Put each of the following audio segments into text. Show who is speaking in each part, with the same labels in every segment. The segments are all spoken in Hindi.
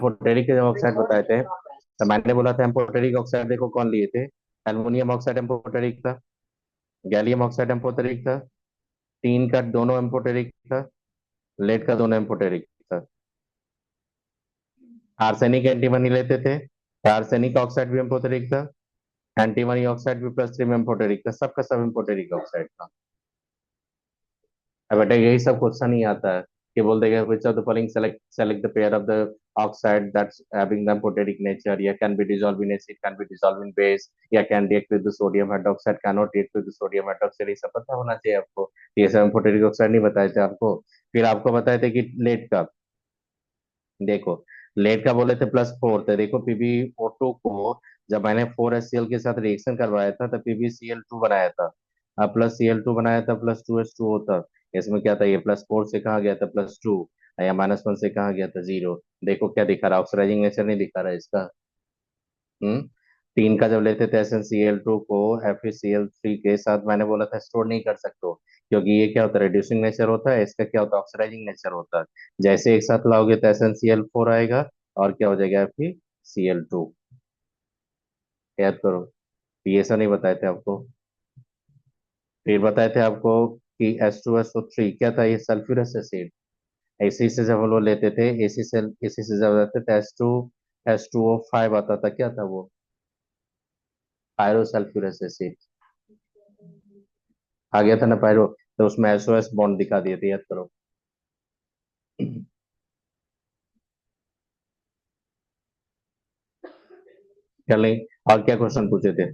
Speaker 1: एम्फोटेरिक के जब ऑक्साइड बताए थे तो मैंने बोला था एम्फोटेरिक ऑक्साइड देखो कौन लिए थे। एल्युमिनियम ऑक्साइड एम्फोटेरिक था, गैलियम ऑक्साइड एम्फोटेरिक था, टीन का दोनों एम्फोटेरिक था, लेड का दोनों एम्फोटेरिक था। आर्सेनिक एंटीमनी लेते थे तो आर्सेनिक ऑक्साइड भी एम्फोटेरिक था, एंटीमनी ऑक्साइड भी प्लस 3 में एम्फोटेरिक था, सबका सब एम्फोटेरिक ऑक्साइड था। अब बेटा यही सब क्वेश्चन ही आता है कि बोल देगा which of the following select the pair of the oxide that's having the amphoteric nature, या can be dissolved in acid, can be dissolved in base, या can react with the sodium hydroxide, cannot react with the sodium hydroxide। ये सब पता होना चाहिए आपको। ये सब एम्फोटेरिक ऑक्साइड नहीं बताए थे आपको। फिर आपको बताए थे कि लेड का, देखो लेड का बोले थे +4 थे। देखो PbO2 को जब मैंने 4HCl के साथ रिएक्शन करवाया था तो PbCl2 बनाया था। अब +Cl2 बनाया था +2H2O था। इसमें क्या था, ये +4 से कहा गया था +2, या -1 से कहा गया था 0। देखो क्या दिखा रहा है, ऑक्सीडाइजिंग नेचर नहीं दिखा रहा है इसका। हम्म। तीन का जब लेते थे SnCl2 को FeCl3 के साथ, मैंने बोला था स्टोर नहीं कर सकते हो, क्योंकि ये क्या होता है, रिड्यूसिंग नेचर होता है, इसका क्या होता है, ऑक्सीडाइजिंग नेचर होता है। जैसे एक साथ लाओगे तो SnCl4 आएगा और क्या हो जाएगा FeCl2। याद करो, ये सब नहीं बताए थे आपको। फिर बताए थे आपको कि H2SO3 क्या था, ये सल्फ्यूरस एसिड। इसी से जब हम लोग लेते थे, इसी से जब लेते थे H2O5 आता था, क्या था वो, पायरोसल्फ्यूरस एसिड। आ गया था ना पायरो, तो उसमें SOS बॉन्ड दिखा दिए थे, याद करो। चल नहीं, और क्या क्वेश्चन पूछे थे।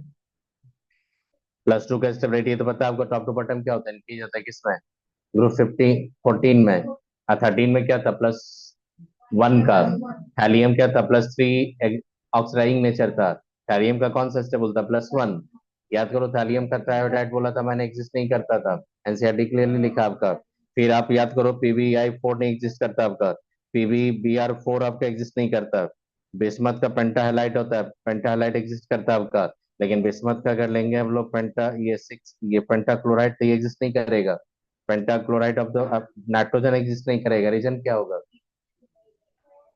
Speaker 1: +2 का स्टेबिलिटी तो पता है आपको, टॉप टू बॉटम क्या होता है, इंक्रीज होता है किसमें, ग्रुप 14 में। 13 में क्या था, +1 का। हेलियम क्या था, +3 ऑक्सीडाइजिंग नेचर था। थैलियम का कौन सा स्टेबल था, +1। याद करो, थैलियम का ट्रायोडाइड बोला था मैंने, एग्जिस्ट नहीं करता था। एनसीईआरटी क्लियरली लिखा आपका। फिर आप याद करो, PbI4 नहीं एग्जिस्ट करता आपका, PbBr4 आपका एग्जिस्ट नहीं करता। बिस्मथ का पेंटाहेलाइट होता है, पेंटाहेलाइट एग्जिस्ट करता है आपका। लेकिन बिस्मथ का अगर लेंगे हम लोग पेंटा, ये पेंटाक्लोराइड, तो ये एग्जिस्ट नहीं करेगा। Pentachloride of the nitrogen exist नहीं करेगा, रीजन क्या होगा,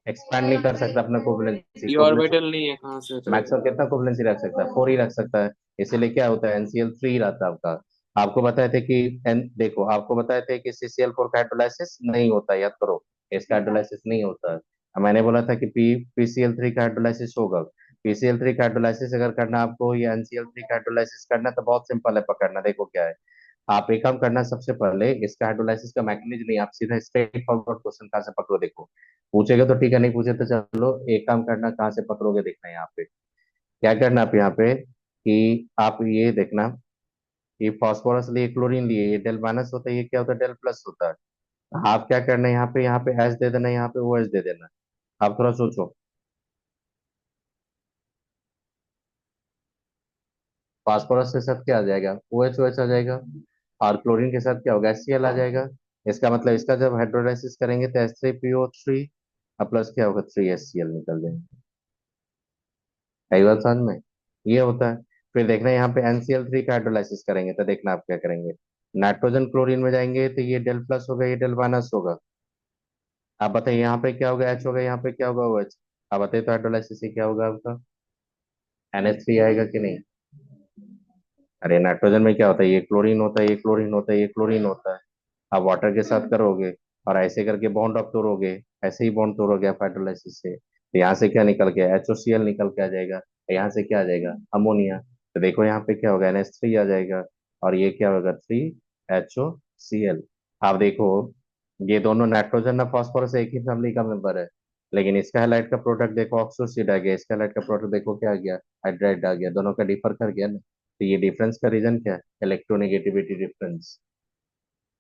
Speaker 1: एक्सपैंड नहीं कर सकता अपना कोवलेंसी।
Speaker 2: ये
Speaker 1: कोवलेंसी
Speaker 2: ऑर्बिटल नहीं है, कहाँ से करेगा।
Speaker 1: मैक्सिमम कितना कोवलेंसी रख सकता है, 4 ही रख सकता है। इसीलिए क्या होता है, NCl3 रहता है आपका। आपको बताए थे कि देखो आपको बताए थे कि CCl4 का हाइड्रोलाइसिस नहीं होता, याद करो, इसका हाइड्रोलाइसिस नहीं होता है। अब मैंने बोला था कि PCl3 का हाइड्रोलाइसिस होगा। PCl3 का हाइड्रोलाइसिस अगर करना आपको, या NCl3 का हाइड्रोलाइसिस करना, तो बहुत सिंपल है पकड़ना। देखो क्या है, आप एक काम करना, सबसे पहले इसका हाइड्रोलाइसिस का मैकेनिज्म नहीं, आप सीधा स्ट्रेट फॉरवर्ड क्वेश्चन कहाँ से पकड़ो, देखो पूछेगा तो ठीक है, नहीं पूछे तो चलो एक काम करना, कहाँ से पकड़ोगे देखना। यहाँ पे क्या करना, आप यहाँ पे कि आप ये देखना कि फॉस्फोरस लिए, क्लोरीन लिए, ये डेल माइनस होता है, ये क्या होता है, डेल प्लस होता है। आप क्या करना है, यहाँ पे एच दे देना, यहाँ पे ओ एच दे देना। आप थोड़ा सोचो, फास्फोरस के साथ क्या आ जाएगा, ओ एच आ जाएगा, और क्लोरीन के साथ क्या होगा, HCl आ जाएगा। इसका मतलब इसका जब हाइड्रोलाइसिस करेंगे तो H3PO3 प्लस क्या होगा, 3HCl निकल जाएगा। कई बात समझ में, ये होता है। फिर देखना यहाँ पे NCl3 का हाइड्रोलाइसिस करेंगे तो देखना आप क्या करेंगे, नाइट्रोजन क्लोरीन में जाएंगे तो ये डेल प्लस होगा, ये डेल माइनस होगा। आप बताइए यहाँ पे क्या होगा, H होगा, यहाँ पे क्या होगा, OH। आप बताइए तो हाइड्रोलाइसिस से क्या होगा आपका, NH3 आएगा कि नहीं। अरे नाइट्रोजन में क्या होता है, ये क्लोरीन होता है, ये क्लोरीन होता है, ये क्लोरीन होता है। आप वाटर के साथ करोगे और ऐसे करके बॉन्ड आप तोड़ोगे, ऐसे ही बॉन्ड तोड़ोगे आप हाइड्रोलाइसिस से, तो यहाँ से क्या निकल के, HOCl निकल के आ जाएगा। यहाँ से क्या आ जाएगा, अमोनिया। तो देखो यहाँ पे क्या होगा, NH3 आ जाएगा, और ये क्या होगा, 3HOCl। आप देखो, ये दोनों नाइट्रोजन और फास्फोरस एक ही फैमिली का मेंबर है, लेकिन इसका हैलाइड का प्रोडक्ट देखो ऑक्सोसिड आ गया, इसका हैलाइड का प्रोडक्ट देखो क्या आ गया, हाइड्राइड आ गया, दोनों का डिफर कर गया ना। तो ये डिफरेंस का रीजन क्या है, इलेक्ट्रोनेगेटिविटी डिफरेंस।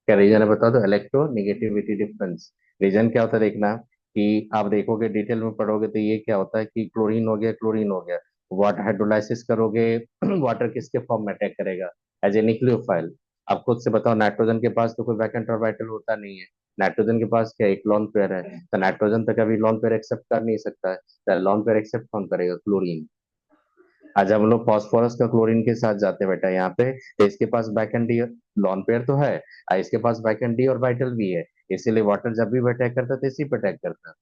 Speaker 1: क्या रीजन है बता दो, इलेक्ट्रोनेगेटिविटी डिफरेंस। रीजन क्या होता है देखना, कि आप देखोगे डिटेल में पढ़ोगे तो ये क्या होता है कि क्लोरीन हो गया, क्लोरीन हो गया, वाटर हाइड्रोलाइसिस करोगे, वाटर किसके फॉर्म में अटैक करेगा, एज ए न्यूक्लियोफाइल। आप खुद से बताओ, नाइट्रोजन के पास तो कोई वैकेंट ऑर्बिटल होता नहीं है। नाइट्रोजन के पास क्या, एक लोन पेयर है, तो नाइट्रोजन तो कभी लोन पेयर एक्सेप्ट कर नहीं सकता है, तो लोन पेयर एक्सेप्ट कौन करेगा, क्लोरीन। आज हम लोग फास्फोरस का क्लोरीन के साथ जाते हैं बेटा यहाँ पे, तो इसके पास back end D lone pair तो है, और इसके पास बैक एंड डी और वाइटल भी है। इसीलिए वाटर जब भी अटैक करता है तो इसी पे अटैक करता है।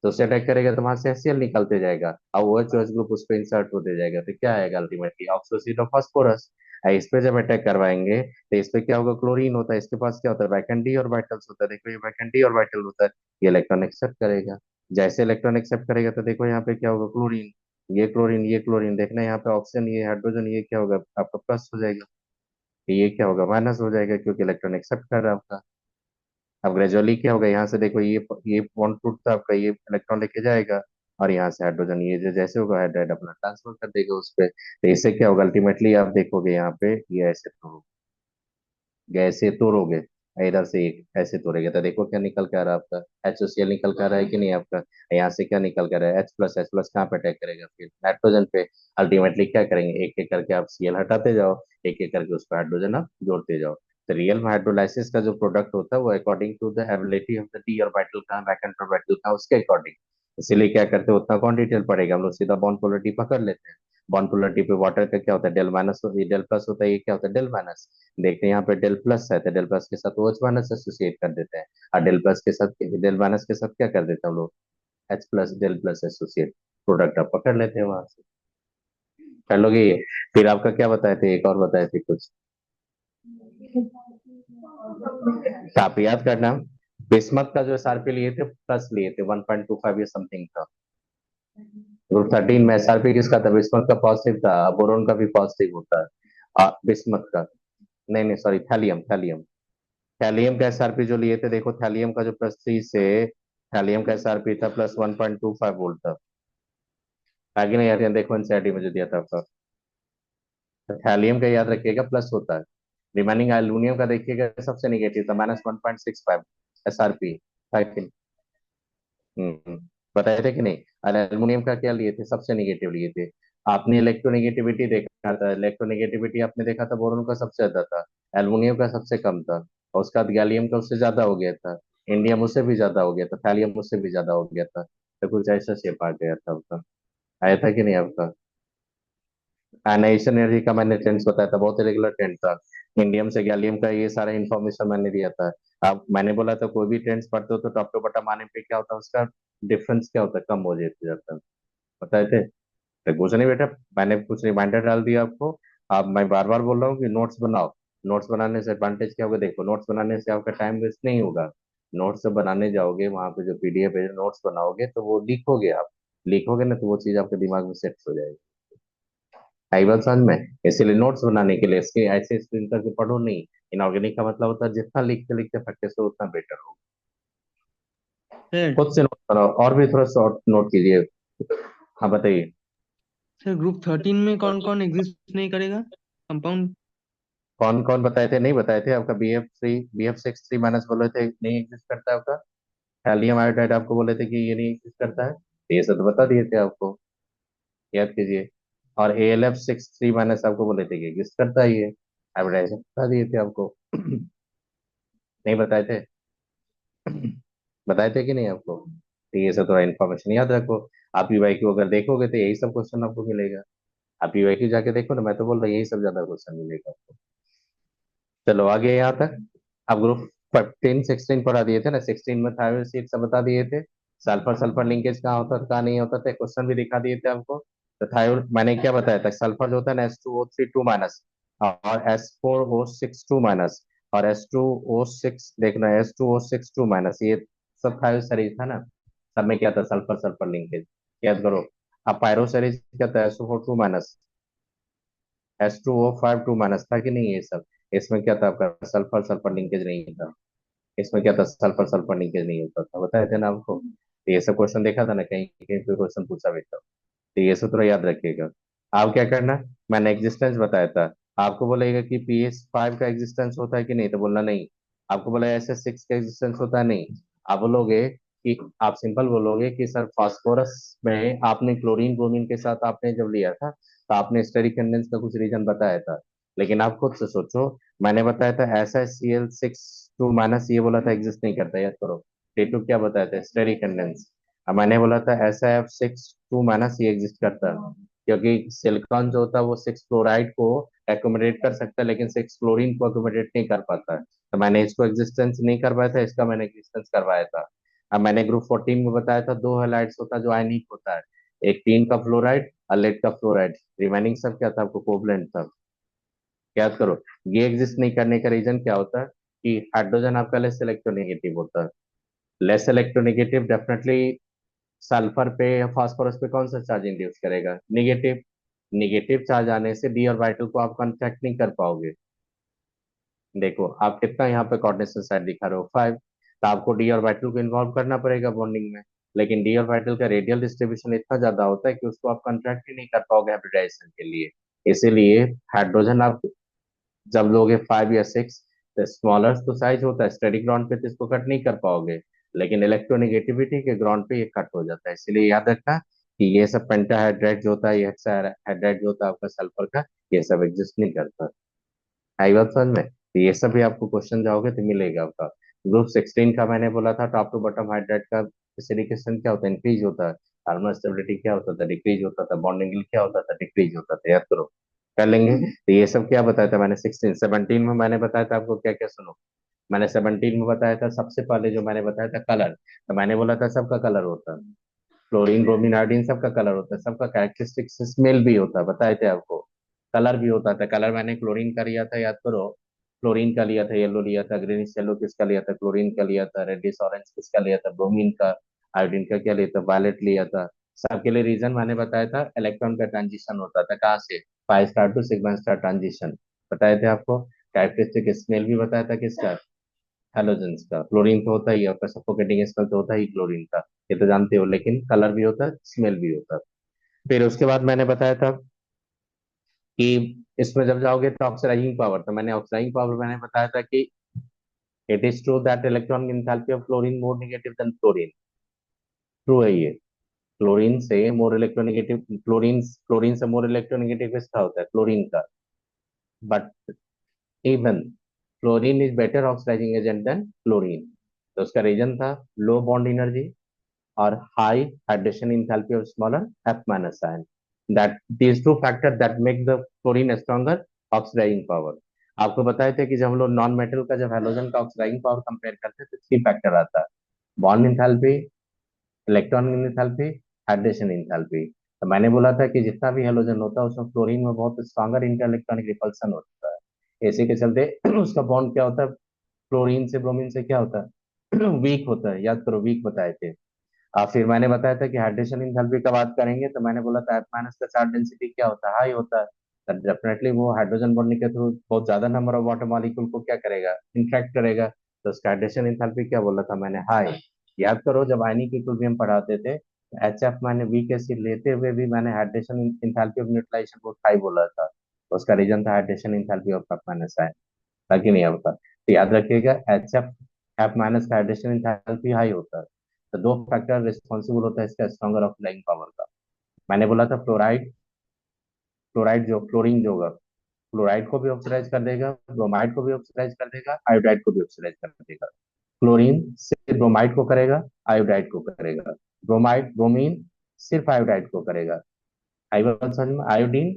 Speaker 1: तो उससे अटैक करेगा तो वहां से HCl निकलते जाएगा और OH ग्रुप उस पर इंसर्ट होते जाएगा, तो क्या आएगा अल्टीमेटली ऑक्सोसिड ऑफ फास्फोरस। इस पे जब अटैक करवाएंगे तो इस पे क्या होगा, क्लोरीन होता है, इसके पास क्या होता है, वैकेंट डी ऑर्बिटल्स होता है, देखो ये वैकेंट डी ऑर्बिटल होता है, ये इलेक्ट्रॉन एक्सेप्ट करेगा। जैसे इलेक्ट्रॉन एक्सेप्ट करेगा तो देखो यहाँ पे क्या होगा, क्लोरीन, ये क्लोरीन देखना, यहाँ पे ऑक्सीजन, ये हाइड्रोजन, ये क्या होगा आपका प्लस हो जाएगा, ये क्या होगा माइनस हो जाएगा, क्योंकि इलेक्ट्रॉन एक्सेप्ट कर रहा है आपका। अब ग्रेजुअली क्या होगा, यहाँ से देखो ये बॉन्ड टूटता है आपका, ये इलेक्ट्रॉन लेके जाएगा, और यहाँ से हाइड्रोजन ये जो जैसे होगा हाइड्राइड अपना ट्रांसफर कर देगा उस पे, तो इससे क्या होगा अल्टीमेटली आप देखोगे यहाँ पे ये ऐसे तोड़ोगे, ऐसे तोड़ोगे, इधर से एक ऐसे तोड़ेगा तो देखो क्या निकल के आ रहा है आपका, HCl निकल के आ रहा है कि नहीं आपका। यहाँ से क्या निकल के आ रहा है, H प्लस कहाँ पे अटैक करेगा, फिर नाइट्रोजन पे। अल्टीमेटली क्या करेंगे, एक एक करके आप Cl हटाते जाओ, एक एक करके उस पर हाइड्रोजन आप जोड़ते जाओ। तो रियल हाइड्रोलाइसिस का जो प्रोडक्ट होता है वो according to the ability of the d orbital का, वैकेंट ऑर्बिटल का, उसके अकॉर्डिंग। इसीलिए क्या करते हैं, उतना कौन डिटेल पड़ेगा, हम लोग सीधा बॉन्ड पोलरिटी पकड़ लेते हैं। बॉन्ड पोलरिटी पे वाटर का क्या होता है, डेल माइनस, ये डेल प्लस होता है, ये क्या होता है, डेल माइनस। देखते हैं यहाँ पे डेल प्लस है तो डेल प्लस के साथ OH माइनस एसोसिएट कर देते हैं, और डेल माइनस के साथ क्या कर देते हैं हम लोग, H plus del plus associate, product आप पकड़ लेते हैं वहां से, कर लोगे ये। फिर आपका क्या बताए थे, एक और बताए थे कुछ, तो आप याद करना, बिस्मथ का जो SRP लिए थे प्लस लिए थे 1.25 या समथिंग था। ग्रुप 13 में SRP किसका था, बिस्मथ का पॉजिटिव था, बोरोन का भी पॉजिटिव होता है, बिस्मथ का, नहीं नहीं सॉरी, थैलियम थैलियम थैलियम का SRP जो लिए थे, देखो थैलियम का जो +3 से, थैलियम का SRP था +1.25 वोल्ट था। आगे नहीं आते हैं, देखो एनसीईआरटी में जो दिया था आपका, तो थैलियम का याद रखिएगा प्लस होता है। रिमेनिंग एल्यूमिनियम का देखिएगा सबसे निगेटिव था, -1.65 SRP था कि बताए थे कि नहीं। और एल्यूमिनियम का क्या लिए थे, सबसे निगेटिव लिए थे। आपने इलेक्ट्रोनेगेटिविटी देखा था, इलेक्ट्रोनेगेटिविटी आपने देखा था, बोरोन का सबसे ज्यादा था, एल्यूमिनियम का सबसे कम था, और उसका बाद गैलियम का उससे ज्यादा हो गया था, इंडियम उससे भी ज्यादा हो गया था, थैलियम उससे भी ज्यादा हो गया था, तो कुछ ऐसा शेप आ गया था आपका, आया था कि नहीं आपका। एनाइशन एनर्जी का मैंने ट्रेंड्स बताया था, बहुत रेगुलर ट्रेंड था, इंडियम से गैलियम का ये सारा इन्फॉर्मेशन मैंने दिया था। अब मैंने बोला था कोई भी ट्रेंड्स पढ़ते हो तो टॉप टू बॉटम आने पे क्या होता है उसका डिफरेंस क्या होता है, कम हो जाता है, बताए थे। तो कुछ नहीं बेटा, मैंने कुछ रिमाइंडर डाल दिया आपको। अब मैं बार बार बोल रहा हूँ कि नोट्स बनाओ, नोट्स बनाने से एडवांटेज क्या होगा, देखो नोट्स बनाने से आपका टाइम वेस्ट नहीं होगा। नोट्स जब बनाने जाओगे वहां पे जो PDF है, नोट्स बनाओगे तो वो लिखोगे आप, लिखोगे ना तो वो चीज आपके दिमाग में सेट हो जाएगी। आई बात समझ में। इसीलिए नोट्स बनाने के लिए इसके ऐसे स्क्रीन करके पढ़ो नहीं, इनऑर्गेनिक का मतलब होता है जितना लिखते लिखते प्रैक्टिस हो उतना बेटर हो।
Speaker 2: सर।
Speaker 1: खुद से नोट बनाओ और भी थोड़ा शॉर्ट नोट कीजिए। हाँ बताइए।
Speaker 2: सर ग्रुप 13 में कौन कौन एग्जिस्ट नहीं करेगा कंपाउंड?
Speaker 1: कौन कौन बताए थे, नहीं बताए थे आपका BF6 3 माइनस बोले थे नहीं एग्जिस्ट करता है आपका। कैल्शियम आयोडाइड आपको बोले थे कि ये नहीं एग्जिस्ट करता है, तो ये सब तो बता दिए थे आपको, याद कीजिए। और AlF6 3 माइनस आपको बोले थे कि एग्जिस्ट करता है ये, आयोडाइड बता दिए थे आपको नहीं बताए थे बताए थे कि नहीं आपको, तो ये सब थोड़ा इन्फॉर्मेशन याद रखो। आप PYQ अगर देखोगे तो यही सब क्वेश्चन आपको मिलेगा। आप PYQ जाके देखो ना, मैं तो बोल रहा हूँ यही सब ज्यादा क्वेश्चन मिलेगा आपको। चलो आगे यहाँ तक। अब ग्रुप 15 16 पढ़ा दिए थे ना, 16 में थायराइड सीट सब बता दिए थे, सल्फर सल्फर लिंकेज कहाँ होता था कहाँ नहीं होता था, क्वेश्चन भी दिखा दिए थे आपको। तो थायराइड मैंने क्या बताया था, सल्फर जो होता है ना S2O3 2 माइनस, और S4O6 2 माइनस, और S2O6 देखना, S2O6 2 माइनस, ये सब थायराइड सीरीज था ना, सब में क्या था, सल्फर सल्फर लिंकेज, याद करो। अब पायरो सीरीज क्या था, SO4 2 माइनस, H2O5 2 माइनस था कि नहीं ये सब। इसमें क्या था आपका, सल्फर सल्फर लिंकेज नहीं था, इसमें क्या था, सल्फर सल्फर लिंकेज नहीं होता था, बताए थे ना आपको। तो ये सब क्वेश्चन देखा था ना, कहीं कहीं पे क्वेश्चन पूछा भी था, तो ये सब थोड़ा याद रखिएगा। आप क्या करना, मैंने एग्जिस्टेंस बताया था, आपको बोलेगा कि PS5 का एग्जिस्टेंस होता है कि नहीं, तो बोलना नहीं। आपको बोला SS6 का एग्जिस्टेंस होता है, नहीं। आप बोलोगे कि, आप सिंपल बोलोगे कि सर फास्फोरस में आपने क्लोरीन ब्रोमीन के साथ आपने जब लिया था तो आपने स्टेरिक कंडेंस का कुछ रीजन बताया था, लेकिन आप खुद से सोचो, मैंने बताया था SiCl6 2 माइनस, ये बोला था एग्जिस्ट नहीं करता, याद करो। T2 क्या बताया था, स्टेरिक कंडेंस। अब मैंने बोला था SiF6 2 माइनस ये एग्जिस्ट करता है, क्योंकि सिलिकॉन जो होता है वो 6 क्लोराइड को एकोमोडेट कर सकता है लेकिन 6 क्लोरीन को एकोमोडेट नहीं कर पाता है, तो मैंने इसको एग्जिस्टेंस नहीं करवाया था, इसका मैंने एग्जिस्टेंस करवाया था। अब मैंने ग्रुप 14 में बताया था दो हैलाइड्स होता है जो आयनिक होता है, एक टीन का फ्लोराइड और लेड का फ्लोराइड। रिमेनिंग सब क्या था, आपको कोवलेंट था। याद करो। ये एग्जिस्ट नहीं करने का रीजन क्या होता है कि हाइड्रोजन आपका लेस इलेक्ट्रोनेगेटिव होता है। लेस इलेक्ट्रोनेगेटिव डेफिनेटली सल्फर पे या फास्फोरस पे कौन सा चार्ज इंड्यूस करेगा, निगेटिव। निगेटिव चार्ज आने से डी ऑर्बिटल को आप कांटेक्ट नहीं कर पाओगे। देखो आप कितना यहाँ पे कोऑर्डिनेशन साइड दिखा रहे हो, 5। तो आपको डी ऑर्बिटल को इन्वॉल्व करना पड़ेगा बॉन्डिंग में। लेकिन डी ऑर्बिटल का रेडियल डिस्ट्रीब्यूशन इतना ज्यादा होता है कि उसको आप कंट्रैक्ट ही नहीं कर पाओगे हाइब्रिडाइजेशन के लिए। इसीलिए हाइड्रोजन आप जब लोगे 5 या 6, तो स्मॉलर तो साइज होता है, स्टेडी ग्राउंड पे तो इसको कट नहीं कर पाओगे। लेकिन इलेक्ट्रोनेगेटिविटी के ग्राउंड पे ये कट हो जाता है, इसलिए याद रखना कि ये सब पेंटाहाइड्राइड जो होता है, ये हेक्साहाइड्राइड जो होता है आपका सल्फर का, ये सब एग्जिस्ट नहीं करता। आई बात समझ में, तो ये सब भी आपको क्वेश्चन जाओगे तो मिलेगा आपका। ग्रुप 16 का मैंने बोला था टॉप टू बॉटम हाइड्राइड का एसिडिकेशन क्या होता है, इंक्रीज होता है। हार्मोन स्टेबिलिटी क्या होता था, डिक्रीज होता था। बॉन्ड एंगल क्या होता था, डिक्रीज होता था। याद करो, कर लेंगे। तो ये सब क्या बताया था मैंने 16 17 में मैंने बताया था आपको क्या क्या, सुनो। मैंने 17 में बताया था सबसे पहले जो मैंने बताया था कलर। तो मैंने बोला था सबका कलर होता है, क्लोरीन ब्रोमीन आयोडीन सबका कलर होता है, सबका कैरेक्टरिस्टिक स्मेल भी होता है, बताए थे आपको। कलर भी होता था। कलर मैंने क्लोरीन का लिया था, याद करो। क्लोरीन का लिया था येलो लिया था, ग्रीनिश येलो किसका लिया था, क्लोरीन का लिया था, रेडिश ऑरेंज किसका लिया था, ब्रोमीन का। आयोडीन का क्या लिया था, वायलेट लिया था। सबके लिए रीजन मैंने बताया था, इलेक्ट्रॉन का ट्रांजिशन होता था कहाँ से, 5 star to sigma star transition. बताए थे आपको। कैरेक्टरिस्टिक स्मेल भी बताया था किसका, हेलोजेंस का। क्लोरीन तो होता ही है, आपका सफोकेटिंग स्मेल तो होता ही क्लोरीन का, ये तो जानते हो। लेकिन कलर भी होता है, स्मेल भी होता है। फिर उसके बाद मैंने बताया था कि इसमें जब जाओगे तो ऑक्सीडाइजिंग पावर, तो मैंने ऑक्सीडाइजिंग पावर मैंने बताया था कि it is true that electron enthalpy of chlorine more negative than fluorine. True है ये। क्लोरीन से मोर इलेक्ट्रोनेगेटिव, क्लोरीन से मोर इलेक्ट्रोनेगेटिव किसका होता है, क्लोरीन का। But even fluorine is better oxidizing agent than chlorine. तो उसका रीजन था low bond energy or high hydration enthalpy of smaller F minus ion. That these two factors that make the chlorine stronger oxidizing power. आपको बताए थे कि जब हम लोग नॉन मेटल का जब हेलोजन का ऑक्सीडाइजिंग पावर कंपेयर करते हैं तो 3 फैक्टर आता है, bond enthalpy, electron enthalpy, hydration enthalpy. तो मैंने बोला था कि जितना भी हेलोजन होता है उसमें फ्लोरीन में बहुत स्ट्रॉन्गर इंटर इलेक्ट्रॉनिक रिपल्सन होता है। इसी के चलते उसका बॉन्ड क्या होता है, फ्लोरीन से ब्रोमीन से क्या होता है वीक होता है। याद करो, वीक बताए थे। फिर मैंने बताया था कि हाइड्रेशन इंथैल्पी का बात करेंगे तो मैंने बोला था एफ माइनस का चार्ज डेंसिटी क्या होता है, हाई होता है। तो डेफिनेटली वो हाइड्रोजन बॉन्डिंग के थ्रू बहुत ज्यादा नंबर ऑफ वाटर मॉलिक्यूल को क्या करेगा, इंट्रैक्ट करेगा। तो उसका हाइड्रेशन इंथैल्पी क्या बोला था मैंने, हाई। याद करो जब आयनिक इक्विलिब्रियम पढ़ाते थे, एच एफ मैंने वीक एसिड लेते हुए भी मैंने हाइड्रेशन इंथैल्पी ऑफ न्यूट्रलाइजेशन बहुत हाई बोला था। तो उसका रीजन था hydration enthalpy of F minus है, ताकि नहीं होता। तो याद रखिएगा एच एफ, एफ माइनस का हाइड्रेशन इंथैल्पी हाई होता है। तो दो फैक्टर रिस्पॉन्सिबल होता है इसका स्ट्रॉन्गर ऑक्सीडाइजिंग पावर का। मैंने बोला था फ्लोराइड, फ्लोराइड जो क्लोरीन जो होगा, फ्लोराइड को भी ऑक्सीडाइज कर देगा, ब्रोमाइड को भी ऑक्सीडाइज कर देगा, आयोडाइड को भी ऑक्सीडाइज कर देगा। क्लोरीन सिर्फ ब्रोमाइड को करेगा, आयोडाइड को करेगा। ब्रोमाइड ब्रोमीन सिर्फ आयोडाइड को करेगा। आई बात समझ में, आयोडीन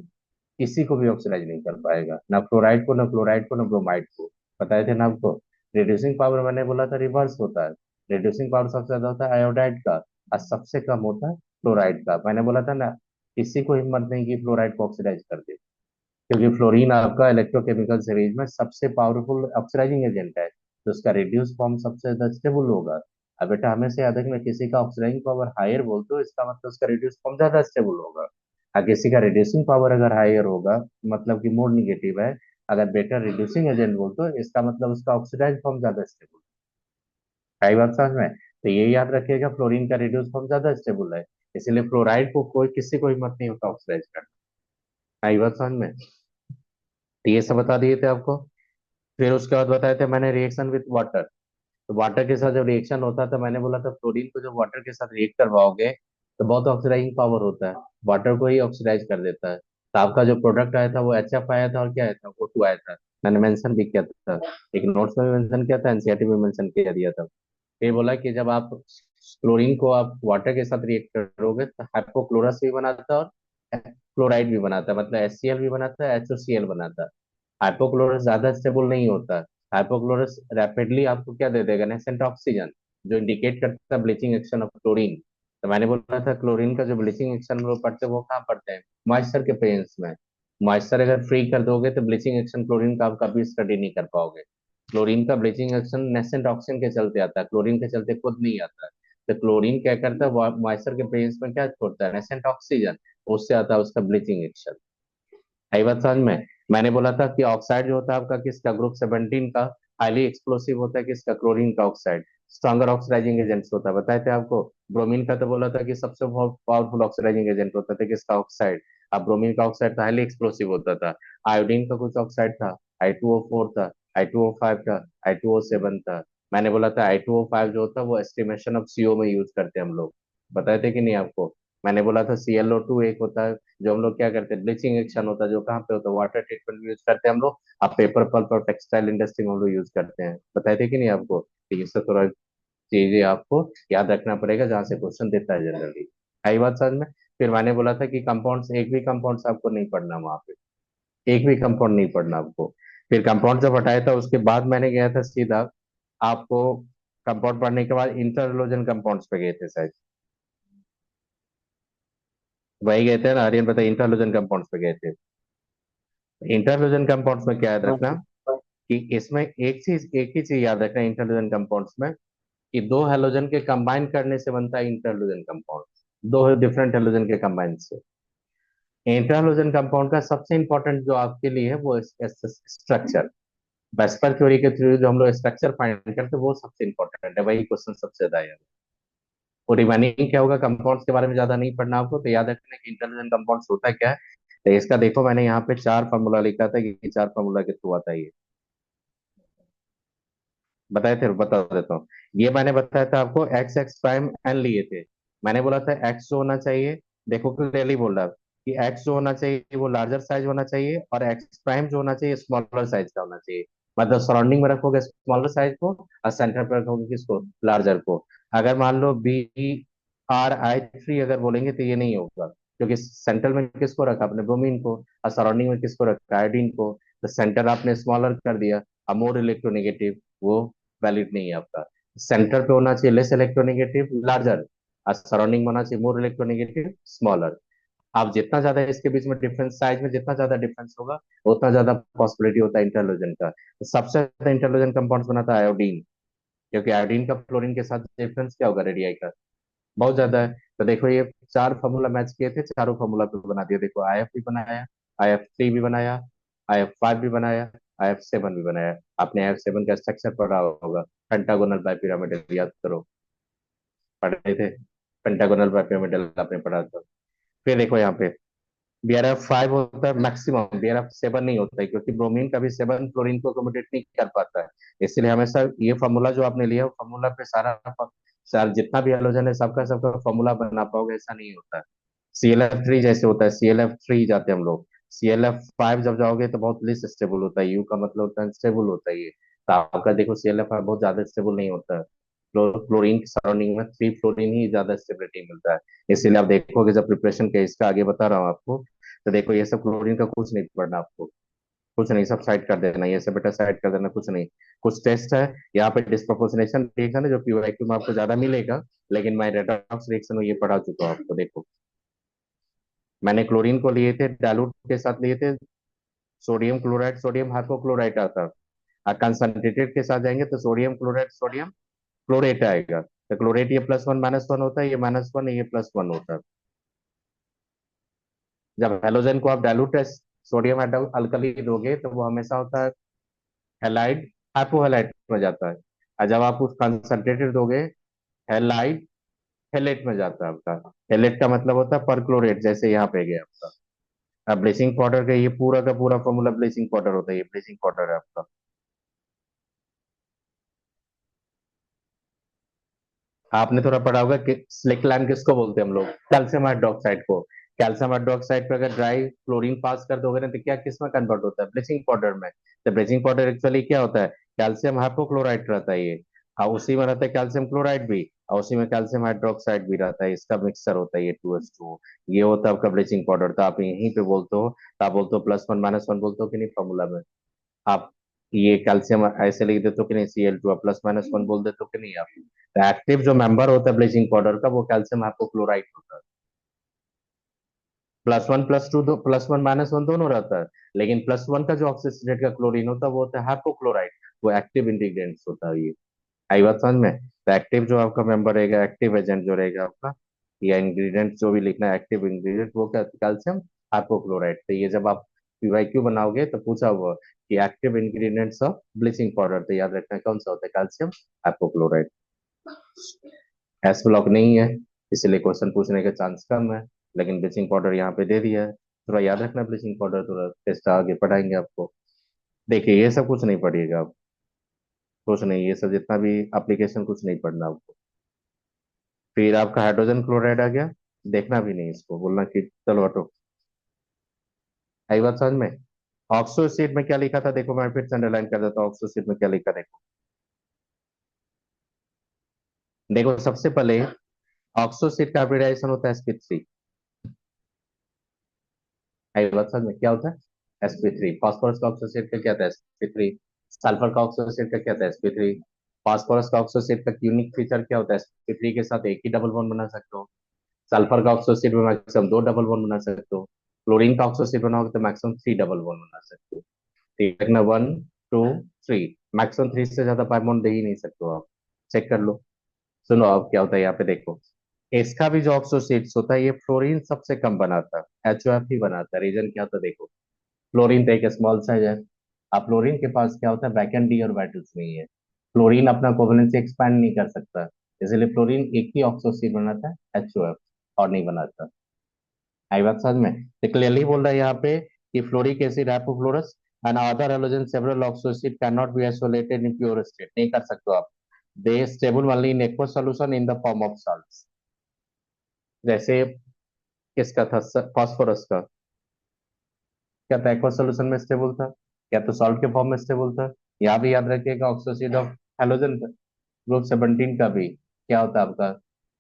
Speaker 1: किसी को भी ऑक्सीडाइज नहीं कर पाएगा, ना फ्लोराइड को, ना क्लोराइड को, ना ब्रोमाइड को। बताए थे ना आपको। रिड्यूसिंग पावर मैंने बोला था रिवर्स होता है। रिड्यूसिंग पावर सबसे ज्यादा होता है आयोडाइड का, और सबसे कम होता है फ्लोराइड का। मैंने बोला था ना, किसी को हिम्मत नहीं कि फ्लोराइड को ऑक्सीडाइज कर दे, क्योंकि फ्लोरीन आपका इलेक्ट्रोकेमिकल सीरीज में सबसे पावरफुल ऑक्सीडाइजिंग एजेंट है। तो उसका रिड्यूस फॉर्म सबसे ज्यादा स्टेबल होगा। अब बेटा हमें से याद है कि मैं किसी का ऑक्सीडाइजिंग पावर हायर बोलते हो, इसका मतलब उसका रिड्यूस फॉर्म ज्यादा स्टेबल होगा। किसी का रिड्यूसिंग पावर अगर हायर होगा, मतलब कि मोर निगेटिव है, अगर बेटर रिड्यूसिंग एजेंट बोलते हो, इसका मतलब उसका ऑक्सीडाइज फॉर्म ज्यादा स्टेबल है। कई बात समझ में। तो ये याद रखिएगा, फ्लोरीन का रिड्यूस फॉर्म ज्यादा स्टेबल है, इसीलिए फ्लोराइड को कोई किसी को हिम्मत नहीं होता ऑक्सीडाइज करना। कई बात समझ में। तो ये सब बता दिए थे आपको। फिर उसके बाद बताए थे मैंने रिएक्शन विथ वाटर। तो वाटर के साथ जब रिएक्शन होता है तो मैंने बोला था फ्लोरीन को जब वाटर के साथ रिएक्ट करवाओगे तो बहुत ऑक्सीडाइजिंग पावर होता है, वाटर को ही ऑक्सीडाइज कर देता है। तो आपका जो प्रोडक्ट आया था वो एच एफ आया था, और क्या आया था, O2 आया था। मैंने मेंशन भी किया था, एक नोट्स में भी मेंशन किया था, एनसीईआरटी में मेंशन किया दिया था। फिर बोला कि जब आप क्लोरीन को आप वाटर के साथ रिएक्ट करोगे तो हाइपोक्लोरस भी बनाता है और क्लोराइड भी बनाता है, मतलब HCl भी बनाता है, HOCl बनाता है। हाइपोक्लोरस ज्यादा स्टेबल नहीं होता। हाइपोक्लोरस रैपिडली आपको क्या दे देगा, नेसेंट ऑक्सीजन। जो इंडिकेट करता है ब्लीचिंग एक्शन ऑफ क्लोरीन। तो मैंने बोला था क्लोरीन का जो ब्लीचिंग एक्शन हम लोग पढ़ते हैं वो कहाँ पढ़ते हैं, मॉइस्चर के प्रेजेंस में। मॉइस्चर अगर फ्री कर दोगे तो ब्लीचिंग एक्शन क्लोरीन का आप कभी स्टडी नहीं कर पाओगे। क्लोरीन का ब्लीचिंग एक्शन नेसेंट ऑक्सीजन के चलते आता है, क्लोरीन के चलते खुद नहीं आता है। तो क्लोरीन क्या करता है, मॉइस्चर के प्रेजेंस में क्या छोड़ता है, नेसेंट ऑक्सीजन, उससे आता है उसका ब्लीचिंग एक्शन। आई बात समझ में। मैंने बोला था कि ऑक्साइड जो होता है आपका किसका, ग्रुप 17 का, हाईली एक्सप्लोसिव होता है किसका, क्लोरीन का ऑक्साइड, स्ट्रॉन्गर ऑक्सीडाइजिंग एजेंट्स होता है, बताए थे आपको। ब्रोमीन का तो बोला था कि सबसे पावरफुल ऑक्सीडाइजिंग एजेंट होता था किसका, ऑक्साइड। अब ब्रोमीन का ऑक्साइड था हाईली एक्सप्लोसिव होता था। आयोडीन का कुछ ऑक्साइड था, I2O4 था, I2O5 था, I2O7 था। मैंने बोला था I2O5 जो होता है वो एस्टिमेशन ऑफ CO में यूज करते हैं हम लोग, बताए थे कि नहीं आपको। मैंने बोला था ClO2 एक होता है जो हम लोग क्या करते हैं, ब्लीचिंग एक्शन होता है जो कहाँ पे होता है, वाटर ट्रीटमेंट में यूज करते हैं हम लोग। अब पेपर पल्प और टेक्सटाइल इंडस्ट्री में हम लोग यूज करते हैं, बताए थे कि नहीं आपको। तो ये सब थोड़ा चीजें आपको याद रखना पड़ेगा जहाँ से क्वेश्चन देता है जनरली। आई बात समझ में। फिर मैंने बोला था कि कंपाउंड्स, एक भी कंपाउंड्स आपको नहीं पढ़ना वहां पे, एक भी कंपाउंड नहीं पढ़ना आपको। फिर कंपाउंड जब हटाया था उसके बाद मैंने गया था सीधा आपको, कंपाउंड पढ़ने के बाद इंटरलोजन कंपाउंड्स पे गए थे शायद, वही गए थे ना आर्यन, बताइए, इंटरलोजन कंपाउंड्स पे गए थे। इंटरलोजन कंपाउंड्स में क्या याद
Speaker 2: हाँ
Speaker 1: रखना,
Speaker 2: सर।
Speaker 1: कि इसमें एक ही चीज याद रखना इंटरलोजन कंपाउंड्स में, कि दो हेलोजन के कंबाइन करने से बनता है इंटरलोजन कंपाउंड, दो डिफरेंट हेलोजन के कंबाइन से। इंटरलोजन कंपाउंड का सबसे इंपॉर्टेंट जो आपके लिए है वो स्ट्रक्चर, वेस्पर थ्योरी के थ्रू जो हम लोग स्ट्रक्चर फाइंड करते हैं वो सबसे इंपॉर्टेंट है, वही क्वेश्चन सबसे ज्यादा है। और रिमेनिंग क्या होगा, कंपाउंड्स के बारे में ज्यादा नहीं पढ़ना आपको, तो याद रखना कि इंटरलोजन कंपाउंड्स होता क्या है। तो इसका देखो मैंने यहाँ पे चार फार्मूला लिखा था कि चार फार्मूला के थ्रू आता है ये, बताए थे, बता देता हूँ। ये मैंने बताया था आपको, एक्स एक्स प्राइम एन लिए थे। मैंने बोला था एक्स जो होना चाहिए, देखो क्लियरली बोल रहा हूँ, कि एक्स जो होना चाहिए वो लार्जर साइज होना चाहिए, और एक्स प्राइम जो होना चाहिए स्मॉलर साइज का होना चाहिए। मतलब सराउंडिंग में रखोगे स्मॉलर साइज को और सेंटर पर रखोगे किसको, लार्जर को। अगर मान लो BrI3 अगर बोलेंगे तो ये नहीं होगा, क्योंकि सेंटर में किसको रखा आपने, ब्रोमीन को, और सराउंडिंग में किसको रखा, आयोडीन को। तो सेंटर आपने स्मॉलर कर दिया, अब मोर इलेक्ट्रोनेगेटिव, वो वैलिड नहीं है आपका। सेंटर पे होना चाहिए लेस इलेक्ट्रोनेगेटिव, लार्जर, और सराउंडिंग में होना चाहिए मोर इलेक्ट्रोनेगेटिव, स्मॉलर। आप जितना ज्यादा इसके बीच में डिफरेंस, साइज में जितना ज्यादा डिफरेंस होगा उतना ज्यादा पॉसिबिलिटी होता है इंटरलोजन का। तो सबसे ज्यादा इंटरलोजन कंपाउंड्स बनाता है आयोडीन, क्योंकि आयोडीन का फ्लोरीन के साथ डिफरेंस क्या होगा, रेडियाई का, बहुत ज्यादा है। तो देखो ये चार फॉर्मूला मैच किए थे, चारों फॉर्मूला पे बना दिया, देखो IF भी बनाया, IF3 भी बनाया, IF5 भी बनाया, IF7 भी बनाया। आपने IF7 का स्ट्रक्चर पढ़ा होगा, पेंटागोनल बाइपिरामिडल, याद करो, पढ़े थे, पेंटागोनल बाइपिरामिडल आपने पढ़ा था। फिर देखो यहाँ पे BrF5 होता है मैक्सिमम, BrF7 नहीं होता है, क्योंकि ब्रोमीन कभी 7 फ्लोरीन को अकोमोडेट नहीं कर पाता है। इसलिए हमेशा ये फॉर्मूला जो आपने लिया फॉर्मूला पे सारा सार जितना भी हेलोजन है सबका सबका फॉर्मूला बना पाओगे, ऐसा नहीं होता है। ClF3 जैसे होता है, ClF3 जाते हैं हम लोग, ClF5 जब जाओगे तो बहुत लिस्ट स्टेबल होता है, यू का मतलब होता है स्टेबल होता है ये। तो आपका देखो ClF5 बहुत ज्यादा स्टेबल नहीं होता है, क्लोरीन की सराउंडिंग में 3 फ्लोरीन ही ज्यादा स्टेबिलिटी मिलता है। इसीलिए आप देखोगे जब प्रिपरेशन के इसका आगे बता रहा हूँ आपको, तो देखो ये सब क्लोरीन का कुछ नहीं पढ़ना आपको, कुछ नहीं, सब साइड कर देना, ये सब बेटा साइड कर देना, कुछ नहीं। कुछ टेस्ट है यहाँ पे, डिस्प्रोपोर्शनेशन रिएक्शन है जो PYQ में आपको ज्यादा मिलेगा, लेकिन मैं रेडॉक्स रिएक्शन में ये पढ़ा चुका हूँ आपको, देखो। मैंने क्लोरीन को लिए थे डाइल्यूट के साथ लिए थे, सोडियम क्लोराइड सोडियम हाइपोक्लोराइट आता, और कंसंट्रेटेड के साथ जाएंगे तो सोडियम क्लोराइड सोडियम क्लोरेट आएगा। तो क्लोरेट ये +1 - 1 होता है, ये -1 है, ये +1 होता है। जब हेलोजन को आप डाइल्यूट सोडियम अल्कली दोगे तो वो हमेशा होता है हेलाइड हाइपोहेलाइट में जाता है, और जब आप उस कंसंट्रेटेड दोगे हेलाइड हेलेट में जाता है आपका। हेलेट का मतलब होता है परक्लोरेट, जैसे यहाँ पे गया आपका। अब ब्लीचिंग पाउडर का ये पूरा का पूरा फॉर्मूला ब्लीचिंग पाउडर होता है, ये ब्लीचिंग पाउडर है आपका। आपने थोड़ा पढ़ा होगा कि स्लिक लाइम किसको बोलते हैं हम लोग, कैल्शियम हाइड्रोक्साइड को। कैल्शियम हाइड्रोक्साइड पे अगर ड्राई क्लोरीन पास कर दोगे ना तो क्या किस में कन्वर्ट होता है, ब्लीचिंग पाउडर में। तो ब्लीचिंग पाउडर एक्चुअली क्या होता है, कैल्शियम हाइपोक्लोराइट रहता है ये, और उसी में रहता है कैल्शियम क्लोराइड भी, और उसी में कैल्शियम हाइड्रोक्साइड भी रहता है, इसका मिक्सर होता है ये 2H2O। ये होता है आपका ब्लीचिंग पाउडर। तो आप यहीं पे बोलते हो, तो आप बोलते हो +1 - 1 बोलते हो कि नहीं फॉर्मूला में। आप ये कैल्शियम ऐसे लिख देते हो कि नहीं, Cl2 प्लस माइनस वन बोल देते हो कि नहीं आप। तो एक्टिव जो मेंबर होता है ब्लीचिंग पाउडर का वो कैल्शियम हाइपोक्लोराइट होता है। प्लस वन प्लस टू, दो प्लस वन माइनस वन दोनों रहता है, लेकिन प्लस वन का जो ऑक्सीजनेट का क्लोरीन होता है वो होता है हाइपोक्लोराइट। वो एक्टिव इंग्रेडिएंट्स होता है ये। आई बात समझ में। तो एक्टिव जो आपका मेंबर रहेगा, एक्टिव एजेंट जो रहेगा आपका, या इंग्रेडिएंट जो भी लिखना है एक्टिव इंग्रेडिएंट, वो क्या, कैल्शियम हाइपोक्लोराइड। तो ये जब आप पीवाईक्यू बनाओगे तो पूछा हुआ कि active ingredients of bleaching powder, तो याद रखना कौन सा होता है, कैल्शियम हाइपोक्लोराइड। एस ब्लॉक नहीं है, इसलिए क्वेश्चन पूछने के चांस कम है, लेकिन ब्लीचिंग पाउडर यहाँ पे दे दिया है, थोड़ा याद रखना ब्लीचिंग पाउडर, थोड़ा टेस्ट आगे पढ़ाएंगे आपको। देखिए ये सब कुछ नहीं पढ़िएगा आप, कुछ नहीं, ये सब जितना भी एप्लीकेशन कुछ नहीं पढ़ना आपको। फिर आपका हाइड्रोजन क्लोराइड आ गया, देखना भी नहीं इसको, बोलना कि चलो हटो। आई बात समझ में। ऑक्सो एसिड में क्या लिखा था देखो, मैं फिर से अंडरलाइन कर देता हूँ, ऑक्सो एसिड में क्या लिखा देखो। देखो सबसे पहले ऑक्सो एसिड का हाइब्रिडाइजेशन होता है sp3। आई बात समझ में, क्या होता है sp3। फास्फोरस का ऑक्सो एसिड का क्या था sp3। सल्फर का ऑक्सो एसिड का क्या था sp3। फास्फोरस का ऑक्सो एसिड का यूनिक फीचर क्या होता है, sp3 के साथ एक ही डबल बॉन्ड बना सकते हो। सल्फर का ऑक्सीड में मैक्सिमम दो डबल बॉन्ड बना सकते हो। क्लोरीन का ऑक्सीड बनाओगे तो मैक्सिमम थ्री डबल बॉन्ड बना सकते हो। ठीक है ना, one two three, maximum three से ज्यादा पाई बॉन्ड दे ही नहीं सकते हो आप। चेक कर लो। सुनो अब क्या होता है यहाँ पे देखो, इसका भी जो ऑक्सोसिड्स होता है ये फ्लोरीन सबसे कम बनाता है, HOF ही बनाता है। रीजन क्या होता है देखो, फ्लोरीन तो एक स्मॉल साइज है। अब फ्लोरीन के पास क्या होता है, वैकेंट डी और वाइटल्स नहीं है। फ्लोरीन अपना कोवलेंसी एक्सपैंड नहीं कर सकता, इसलिए फ्लोरीन एक ही ऑक्सोसिड बनाता है, HOF, और नहीं बनाता। आई बात समझ में। तो क्लियरली बोल रहा है यहाँ पे कि fluoric acid hypofluorous and other halogen several oxoacid can not be isolated in pure state, नहीं कर सकते हो आप। They stable only in aqueous solution in the form of salts. जैसे किसका था, फास्फोरस का, क्या था, एक्वस सॉल्यूशन में स्टेबल था, या तो सॉल्ट के फॉर्म में स्टेबल था। यहाँ भी याद रखिएगा ऑक्सोसिड ऑफ हैलोजन ग्रुप 17 का भी क्या होता है आपका,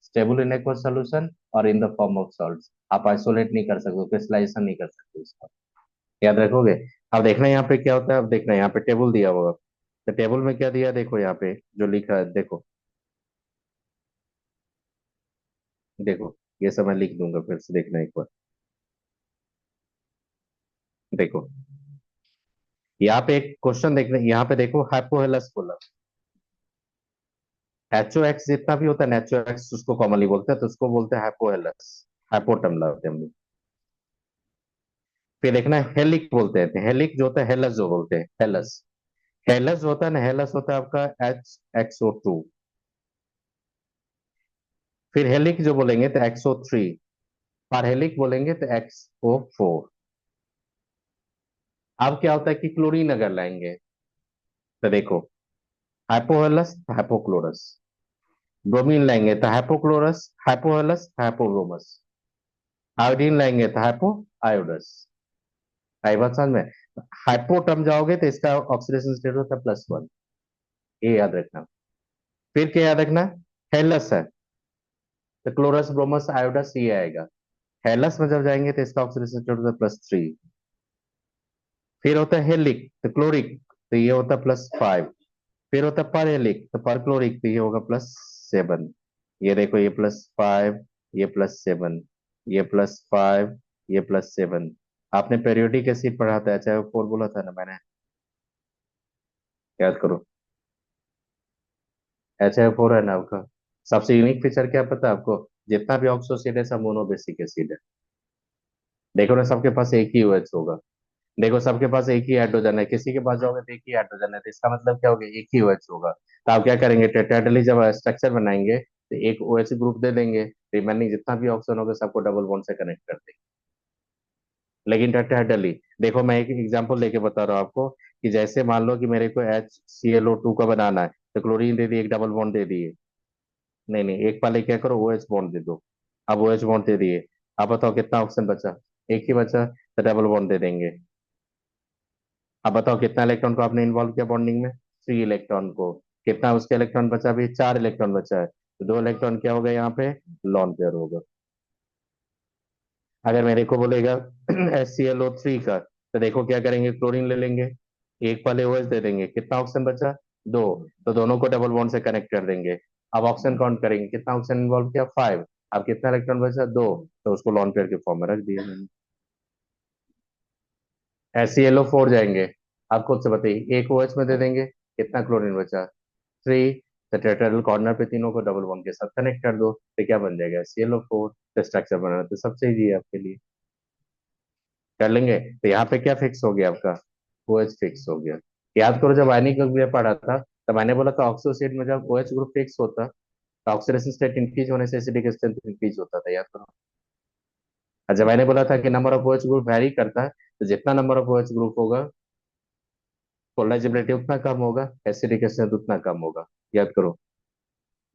Speaker 1: स्टेबल इन एक्वस सॉल्यूशन और इन द फॉर्म ऑफ सॉल्ट्स। आप आइसोलेट नहीं कर सकते, क्रिस्टलाइजेशन नहीं कर सकते उसका, याद रखोगे। अब देखना यहाँ पे क्या होता है, अब देखना यहाँ पे टेबल दिया हुआ, तो टेबल में क्या दिया है देखो, यहाँ पे जो लिखा है देखो, देखो ये सब मैं लिख दूंगा फिर से, देखना एक बार। देखो यहाँ पे एक क्वेश्चन देखना, यहाँ पे देखो हाइपोहेलस बोला। HOX जितना भी होता है, NaCO उसको कॉमनली बोलते हैं, तो उसको बोलते हैं हाइपोहेलस, हाइपोटम लाते हैं हम लोग। फिर देखना हेलिक बोलते हैं, हेलिक जो होता है, हेलस जो बोलते हैं, हेलस। हेलस जो होता है ना, हेलस होता है आपका HXO2। फिर हेलिक जो बोलेंगे तो XO3। और हेलिक बोलेंगे तो XO4। अब क्या होता है कि क्लोरीन अगर लाएंगे तो देखो, हाइपोहेलस हाइपोक्लोरस। ब्रोमीन लाएंगे तो हाइपोक्लोरस हाइपोहेलस हाइपोब्रोमस। आयोडीन लाएंगे तो हाइपो आयोडस। आई बात समझ में। हाइपोटम जाओगे तो इसका ऑक्सीडेशन स्टेट होता है +1, ये याद रखना। फिर क्या याद रखना, हेलस है तो क्लोरस ब्रोमस आयोडस ये आएगा। हेलस में जब जाएंगे तो इसका ऑक्सीडेशन स्टेट होता है +3। फिर होता है हेलिक तो क्लोरिक, तो ये होता है +5। फिर होता है पर हेलिक तो पर क्लोरिक, तो ये होगा +7। ये देखो ये +5, ये +7, ये +5, ये +7। आपने पेरियोडिक एसिड पढ़ा था, चाहे वो फोर बोला था ना मैंने, याद करो। HF4 है ना आपका। सबसे यूनिक फीचर क्या पता है आपको, जितना भी ऑक्सो एसिड है सब मोनोबेसिक एसिड है। देखो ना सबके पास एक ही OH होगा। देखो सबके पास एक ही हाइड्रोजन है, किसी के पास जाओगे तो एक ही हाइड्रोजन है, तो इसका मतलब क्या होगा, एक ही OH होगा। तो आप क्या करेंगे, टेट्राहेड्रली जब स्ट्रक्चर बनाएंगे तो एक OH ग्रुप दे देंगे, रिमेनिंग जितना भी ऑक्सीजन होगा सबको डबल बॉन्ड से कनेक्ट कर देंगे। लेकिन टेट्राहेड्रली, देखो मैं एक एग्जांपल लेके बता रहा हूँ आपको, कि जैसे मान लो कि मेरे को HClO2 का बनाना है, तो क्लोरीन दे दिए, एक डबल बॉन्ड दे दिए। नहीं नहीं, एक पहले क्या करो, OH बॉन्ड दे दो। अब OH बॉन्ड दे दिए, अब बताओ कितना ऑक्सीजन बचा, एक ही बचा, तो डबल बॉन्ड दे देंगे। अब बताओ कितना इलेक्ट्रॉन को आपने इन्वॉल्व किया बॉन्डिंग में, 3 इलेक्ट्रॉन को। कितना उसके इलेक्ट्रॉन बचा, भी 4 इलेक्ट्रॉन बचा है, तो 2 इलेक्ट्रॉन क्या हो गया यहाँ पे, लॉन पेयर होगा। अगर मेरे को बोलेगा HClO3 का, तो देखो क्या करेंगे, क्लोरीन ले लेंगे, एक वाले ओएच दे देंगे, कितना ऑक्सीजन बचा? दो। तो दोनों को डबल बॉन्ड से कनेक्ट कर देंगे। अब ऑक्सीजन काउंट करेंगे, कितना ऑक्सीजन इन्वॉल्व किया? फाइव। अब कितना इलेक्ट्रॉन बचा? दो। तो उसको लॉन पेयर के फॉर्म में रख दिया मैंने। SeLO4 जाएंगे। आप खुद से बताइए, एक OH में दे देंगे, कितना क्लोरीन बचा? थ्री। तो टेट्राहेड्रल कॉर्नर पे तीनों को डबल बॉन्ड के साथ कनेक्ट कर दो, तो क्या बन जाएगा? SeLO4। तो स्ट्रक्चर बनाना तो सबसे इजी है आपके लिए, कर लेंगे। तो यहाँ पे क्या फिक्स हो गया आपका? OH फिक्स हो गया। याद करो, जब आयनिक अभिक्रिया पढ़ा था तब मैंने बोला था ऑक्सो में जब OH ग्रुप फिक्स होता तो ऑक्सीडेशन स्टेट इंक्रीज होने से एसिडिक स्ट्रेंथ इंक्रीज होता था, याद करो। और जब मैंने बोला था कि number of OH group vary करता है, तो जितना नंबर ऑफ OH ग्रुप होगा, कोलाइजिबिलिटी उतना कम होगा, एसिडिक स्ट्रेंथ उतना कम होगा। याद करो,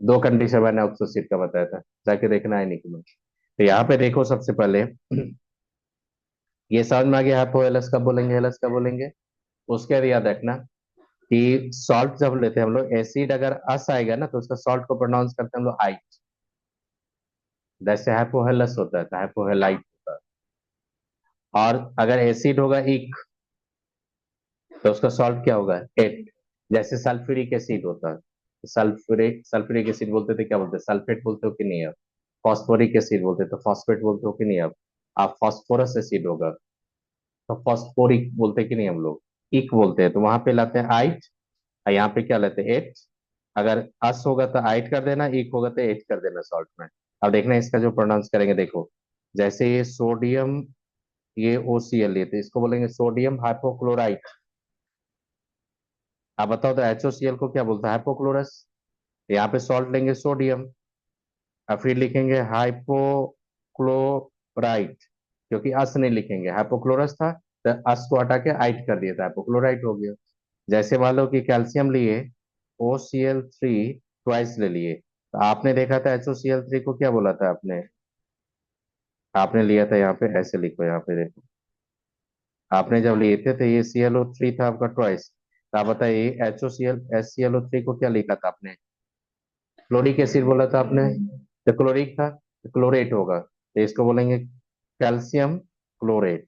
Speaker 1: दो कंडीशन मैंने ऑक्सो का बताया था, जाके देखना है नहीं में। तो यहाँ पे देखो सबसे पहले ये समझ में आ गया, हाइपो एलएस कब बोलेंगे, एलएस कब बोलेंगे। उसके बाद याद रखना कि सॉल्ट जब लेते हैं हम लोग, एसिड अगर अस आएगा ना तो उसका सॉल्ट को प्रोनाउंस करते हैं हम लोग आई। जैसे हाइपोहेलस होता है तो हाइपोहेलाइट होता है। और अगर एसिड होगा इक, तो उसका सॉल्ट क्या होगा? एट। जैसे सल्फ्यूरिक एसिड होता है, सल्फ्यूरिक एसिड बोलते थे, क्या बोलते हैं? सल्फेट बोलते हो कि नहीं आप? फॉस्फोरिक एसिड बोलते तो फॉस्फेट बोलते हो कि नहीं आप फॉस्फोरस एसिड होगा तो फॉस्फोरिक बोलते कि नहीं हम लोग? इक बोलते हैं, तो वहां पे लाते हैं आइट, और यहाँ पे क्या लेते हैं? एट। अगर अस होगा तो आइट कर देना, इक होगा तो एट कर देना सॉल्ट में। अब देखना इसका जो प्रोनाउंस करेंगे, देखो। जैसे ये सोडियम, ये OCl, ये तो इसको बोलेंगे सोडियम हाइपोक्लोराइट। आप बताओ तो HOCl को क्या बोलता है? हाइपोक्लोरस। यहाँ पे सॉल्ट लेंगे सोडियम, और फिर लिखेंगे हाइपोक्लोराइट, क्योंकि अस नहीं लिखेंगे, हाइपोक्लोरस था तो अस को हटा के आइट कर दिया था, हाइपोक्लोराइट हो गया। जैसे मान लो कि कैल्शियम लिए, OCl3 ट्वाइस ले लिए, तो आपने देखा था HOCl3 को क्या बोला था आपने? आपने लिया था, यहाँ पे ऐसे लिखो, यहाँ पे देखो, आपने जब लिए थे तो ये ClO3 था आपका ट्वाइस, तो आप बताइए HClO3 को क्या लिखा था आपने? क्लोरिक एसिड बोला था आपने, तो क्लोरिक था तो क्लोरेट होगा, तो इसको बोलेंगे कैल्शियम क्लोरेट।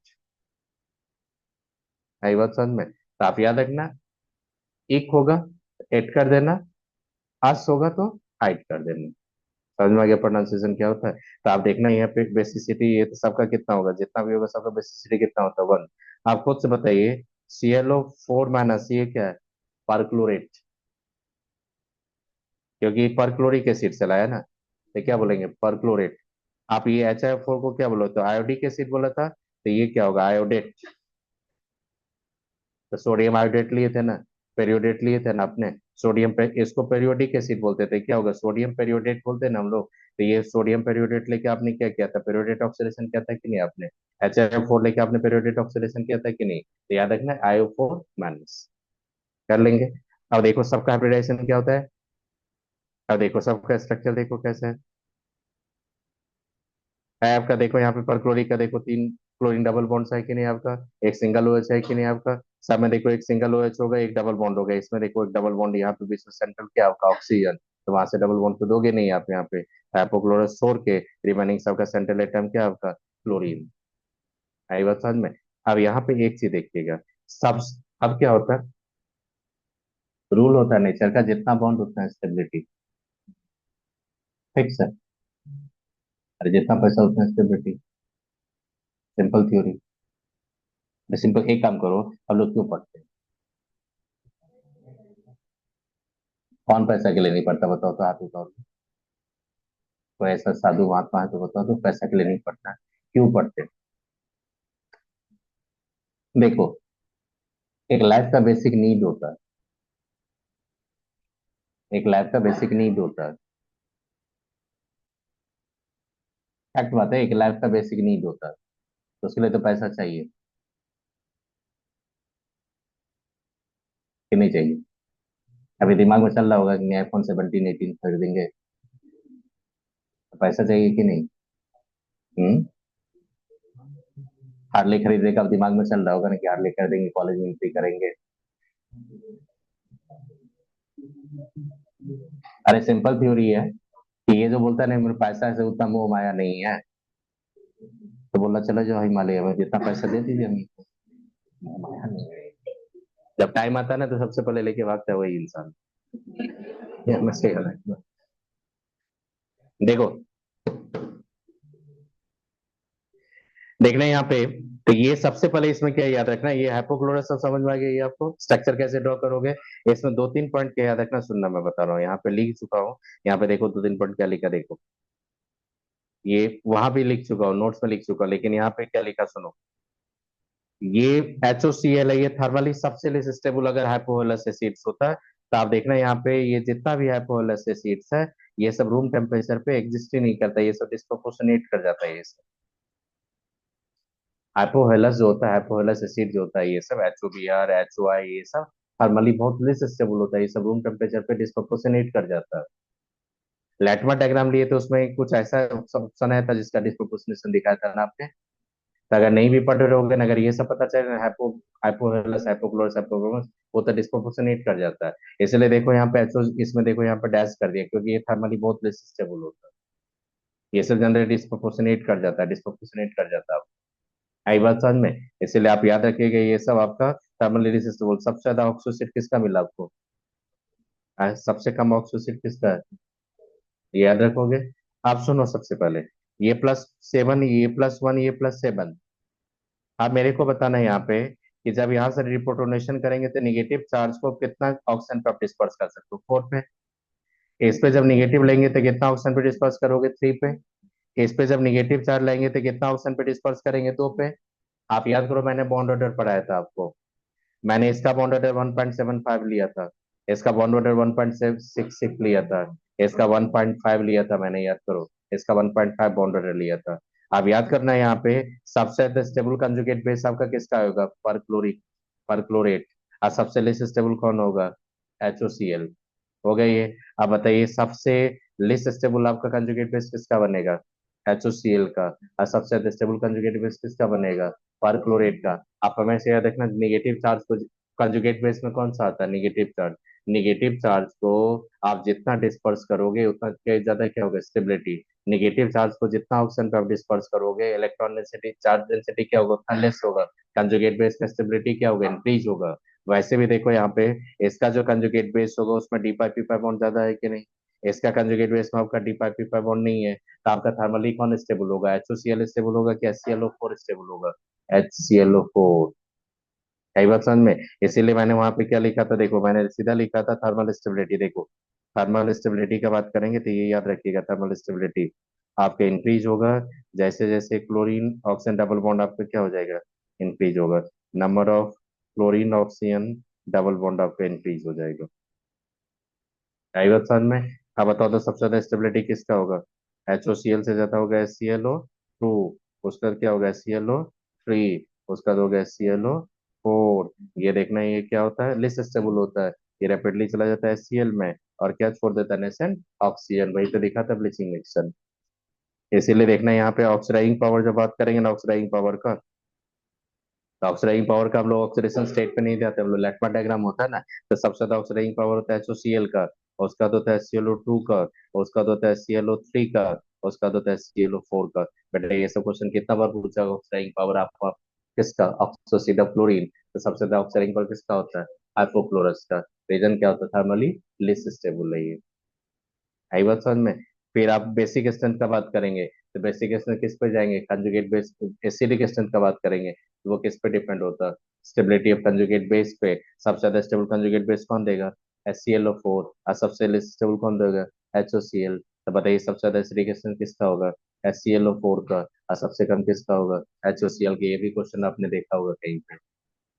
Speaker 1: आई बात समझ में? तो आप याद रखना, इक होगा तो एट कर देना, अस होगा तो हाइट कर देना। समझ में आ गया प्रोनाउंसिएशन क्या होता है? तो आप देखना यहाँ पे बेसिसिटी, ये तो सबका कितना होगा, जितना भी होगा सबका बेसिसिटी कितना होता है? वन। आप खुद से बताइए, ClO4 माइनस ये क्या है? परक्लोरेट, क्योंकि परक्लोरिक एसिड से लाया ना, तो क्या बोलेंगे? परक्लोरेट। आप ये HI4 को क्या बोला था? आयोडिक एसिड बोला था, तो ये क्या होगा? आयोडेट। तो सोडियम आयोडेट लिए थे ना, पेरियोडेट लिए थे ना आपने। सोडियम पे इसको पेरियोडिक एसिड बोलते थे, क्या होगा? सोडियम पेरियोडेट बोलते हैं ना हम लोग। तो ये सोडियम पेरियोडेट लेके आपने क्या किया था? पेरियोडेट ऑक्सीडेशन किया था कि नहीं आपने? HIO4 लेके आपने पेरियोडेट ऑक्सीडेशन किया था कि नहीं? तो याद रखना, IO4 माइनस कर लेंगे। अब देखो सबका हाइब्रिडाइजेशन क्या होता है, अब देखो सबका स्ट्रक्चर देखो कैसा है आपका। देखो यहाँ पे परक्लोरिक का देखो, तीन क्लोरीन डबल बॉन्ड है कि नहीं आपका? एक सिंगल OH है कि नहीं आपका? सब में देखो एक सिंगल OH होगा, एक डबल बॉन्ड होगा, इसमें देखो एक डबल बॉन्ड, यहाँ पे बीच में सेंट्रल क्या आपका? ऑक्सीजन। तो वहां से डबल बॉन्ड तो दोगे नहीं आप यहाँ पे, हाइपोक्लोरस छोड़ के रिमेनिंग सबका सेंट्रल एटम क्या आपका? क्लोरीन। आई बात समझ में? अब यहाँ पे एक चीज देखिएगा, सब, अब क्या होता है, रूल होता है नेचर का, जितना बॉन्ड उतना स्टेबिलिटी, फिक्स है। अरे जितना पैसा उतना स्टेबिलिटी, सिंपल थ्योरी। सिंपल, एक काम करो, हम लोग क्यों पढ़ते हैं? कौन पैसा के लिए नहीं पढ़ता बताओ तो, आप ही बताओ। कोई ऐसा साधु महात्मा है तो बताओ तो, पैसा के लिए नहीं पढ़ता, क्यों पढ़ते? देखो, एक लाइफ का बेसिक नीड होता है, एक लाइफ का बेसिक नीड होता है, फैक्ट बात है, एक लाइफ का बेसिक नीड होता है, तो उसके लिए तो पैसा चाहिए कि नहीं चाहिए? अभी दिमाग में चल रहा होगा कि iPhone 17 18 खरीदेंगे, तो पैसा चाहिए कि नहीं? हम्म। हार्ले खरीदने का अब दिमाग में चल रहा होगा ना, कि हार्ले खरीदेंगे, कॉलेज में एंट्री करेंगे। अरे सिंपल थ्योरी है कि ये जो बोलता है ना मेरे पैसा से उतना मोह माया नहीं है, तो बोला चलो जो हिमालय में जितना पैसा दे दीजिए हमें, मोह माया नहीं है। जब टाइम आता है ना तो सबसे पहले लेके भागता है वही इंसान। ये हमें सही याद रखना। देखो, देखना यहाँ पे, तो ये सबसे पहले इसमें क्या याद रखना, ये हाइपोक्लोरस सब समझ में आ गया, ये आपको स्ट्रक्चर कैसे ड्रॉ करोगे। इसमें दो तीन पॉइंट क्या याद रखना, सुनना मैं बता रहा हूँ, यहाँ पे लिख चुका हूँ। यहाँ पे देखो दो तीन पॉइंट क्या लिखा, देखो ये वहां भी लिख चुका हूँ, नोट्स में लिख चुका हूँ, लेकिन यहाँ पे क्या लिखा सुनो। ये HOCl है, ये थर्मली सबसे लेस स्टेबल अगर हाइपोहेलस एसिड्स होता है। तो आप देखना यहाँ पे ये जितना भी हाइपोहेलस एसिड्स है, ये सब रूम टेम्परेचर पे एग्जिस्ट ही नहीं करता, ये सब डिस्प्रोपोर्शनेट कर जाता है ये सब। हाइपोहेलस जो होता है, हाइपोहेलस एसिड जो होता है, ये सब HOBr HOI ये सब थर्मली बहुत लेस स्टेबल होता है, ये सब रूम टेम्परेचर पे डिस्प्रोपोर्शनेट कर जाता है। लैटमा डायग्राम लिए तो उसमें कुछ ऐसा ऑप्शन है था जिसका डिस्प्रोपोर्शनेशन दिखाया था ना आपने। तो अगर नहीं भी पढ़ रहे होगे ना, अगर ये सब पता चले हाइपोहेलस हाइपोक्लोरस हाइपोक्लोरस, वो तो डिस्प्रोपोर्शनेट कर जाता है। इसलिए देखो यहाँ पे HO, इसमें देखो यहाँ पे डैश कर दिया, क्योंकि ये थर्मली बहुत लेस स्टेबल होता है, ये सब जनरली डिस्प्रोपोर्शनेट कर जाता है, डिस्प्रोपोर्शनेट कर जाता है। आई बात समझ में। इसलिए आप याद रखिएगा ये सब आपका थर्मल रेसिस्टेबल। सबसे ज्यादा ऑक्सोसिड किसका मिला आपको, सबसे कम ऑक्सोसिड किसका है, ये याद रखोगे। आप सुनो सबसे पहले, ये +7, ये +1, ये +7। आप मेरे को बताना है यहाँ पे कि जब यहाँ से रिप्रोटोनेशन करेंगे तो निगेटिव चार्ज को कितना ऑक्सीजन पे आप डिस्पर्स कर सकते हो, 4 पे। इस पे जब निगेटिव लेंगे तो कितना ऑक्सीजन पे डिस्पर्स करोगे, 3 पे। इस पे जब निगेटिव चार्ज लेंगे तो कितना ऑक्सीजन पे डिस्पर्स करेंगे, 2 पे। आप याद करो, मैंने बॉन्ड ऑर्डर पढ़ाया था आपको। मैंने इसका बॉन्ड ऑर्डर 1.75 लिया था, इसका बॉन्ड ऑर्डर 1.66 लिया था, इसका 1.5 लिया था मैंने, याद करो। इसका 1.5 बॉन्ड ऑर्डर लिया था। अब याद करना है यहाँ पे, सबसे स्टेबल कंजुगेट बेस आपका किसका होगा, पर क्लोरिक, पर क्लोरेट। और सबसे लेस स्टेबल कौन होगा, HOCl। हो गया ये। अब बताइए सबसे लेस स्टेबल आपका कंजुगेट बेस किसका बनेगा, HOCl का। और सबसे स्टेबल कंजुगेट बेस किसका बनेगा, परक्लोरेट का। आप हमेशा याद रखना, निगेटिव चार्ज को कंजुगेट बेस में कौन सा आता है, निगेटिव चार्ज। निगेटिव चार्ज को आप जितना डिस्पर्स करोगे उतना क्या ज्यादा क्या होगा, स्टेबिलिटी। निगेटिव चार्ज को जितना ऑक्सीजन पे आप डिस्पर्स करोगे, इलेक्ट्रॉन डेंसिटी चार्ज डेंसिटी क्या होगा, उतना लेस होगा। कंजुगेट बेस का स्टेबिलिटी क्या होगा, इंक्रीज होगा। वैसे भी देखो यहाँ पे, इसका जो कंजुगेट बेस होगा उसमें D5P5 बॉन्ड ज्यादा है कि नहीं। इसका कंजुगेट बेस में आपका D5P5 बॉन्ड नहीं है, तो आपका थर्मली कौन स्टेबल होगा, HOCl स्टेबल होगा कि HClO4 स्टेबल होगा, HClO4। कई बात समझ में। इसीलिए मैंने वहां पे क्या लिखा था, देखो मैंने सीधा लिखा था थर्मल स्टेबिलिटी। देखो थर्मल स्टेबिलिटी का बात करेंगे तो ये याद रखिएगा, थर्मल स्टेबिलिटी आपका इंक्रीज होगा जैसे जैसे क्लोरीन ऑक्सीजन डबल बॉन्ड आपका क्या हो जाएगा, इंक्रीज होगा। Number of chlorine oxygen double bond आपका इंक्रीज हो जाएगा। कई बात समझ में। अब बताओ तो सबसे ज्यादा स्टेबिलिटी किसका होगा, HOCl से ज्यादा होगा HClO2, उसका क्या होगा HClO3, उसका तो होगा HClO4। ये देखना ये क्या होता है, लिस स्टेबल होता है, ये रैपिडली चला जाता है HCl में, और क्या छोड़ देता है, नेसेंट ऑक्सीजन। वही तो दिखा था ब्लीचिंग रिएक्शन। इसीलिए देखना यहाँ पे ऑक्सीडाइजिंग पावर जब बात करेंगे ना, ऑक्सीडाइजिंग पावर का, तो ऑक्सीडाइजिंग पावर का हम लोग ऑक्सीडेशन स्टेट पे नहीं जाते, हम लोग लेटमा डायग्राम होता है ना, तो सबसे ज्यादा ऑक्सीडाइजिंग पावर होता है HOCl का, उसका तो होता है HClO2 का, उसका तो होता है HClO3 का, उसका तो होता है HClO4 का। बेटा ये सब क्वेश्चन कितना बार पूछा, ऑक्सीडाइजिंग पावर आपका किसका, ऑक्सोसिड ऑफ क्लोरीन। तो सबसे ज्यादा ऑक्सीडाइजिंग पावर किसका होता है, हाइपोक्लोरस का। रीजन क्या होता है, थर्मली लिस स्टेबल है ये। आई बात समझ में। फिर आप बेसिक स्ट्रेंथ का बात करेंगे, तो बेसिक स्ट्रेंथ किस पे जाएंगे, कंजुगेट बेस। एसिडिक स्ट्रेंथ का बात करेंगे तो वो किस पे डिपेंड होता है, स्टेबिलिटी ऑफ कंजुगेट बेस पे। सबसे ज्यादा स्टेबल कंजुगेट बेस कौन देगा, HClO4। और सबसे लेस स्टेबल कौन देगा, HOCl। तो बताइए सबसे ज्यादा एसिडिक स्ट्रेंथ किसका होगा, HClO4 का। और सबसे कम किसका होगा, HOCl के। ये भी क्वेश्चन आपने देखा होगा कहीं पे।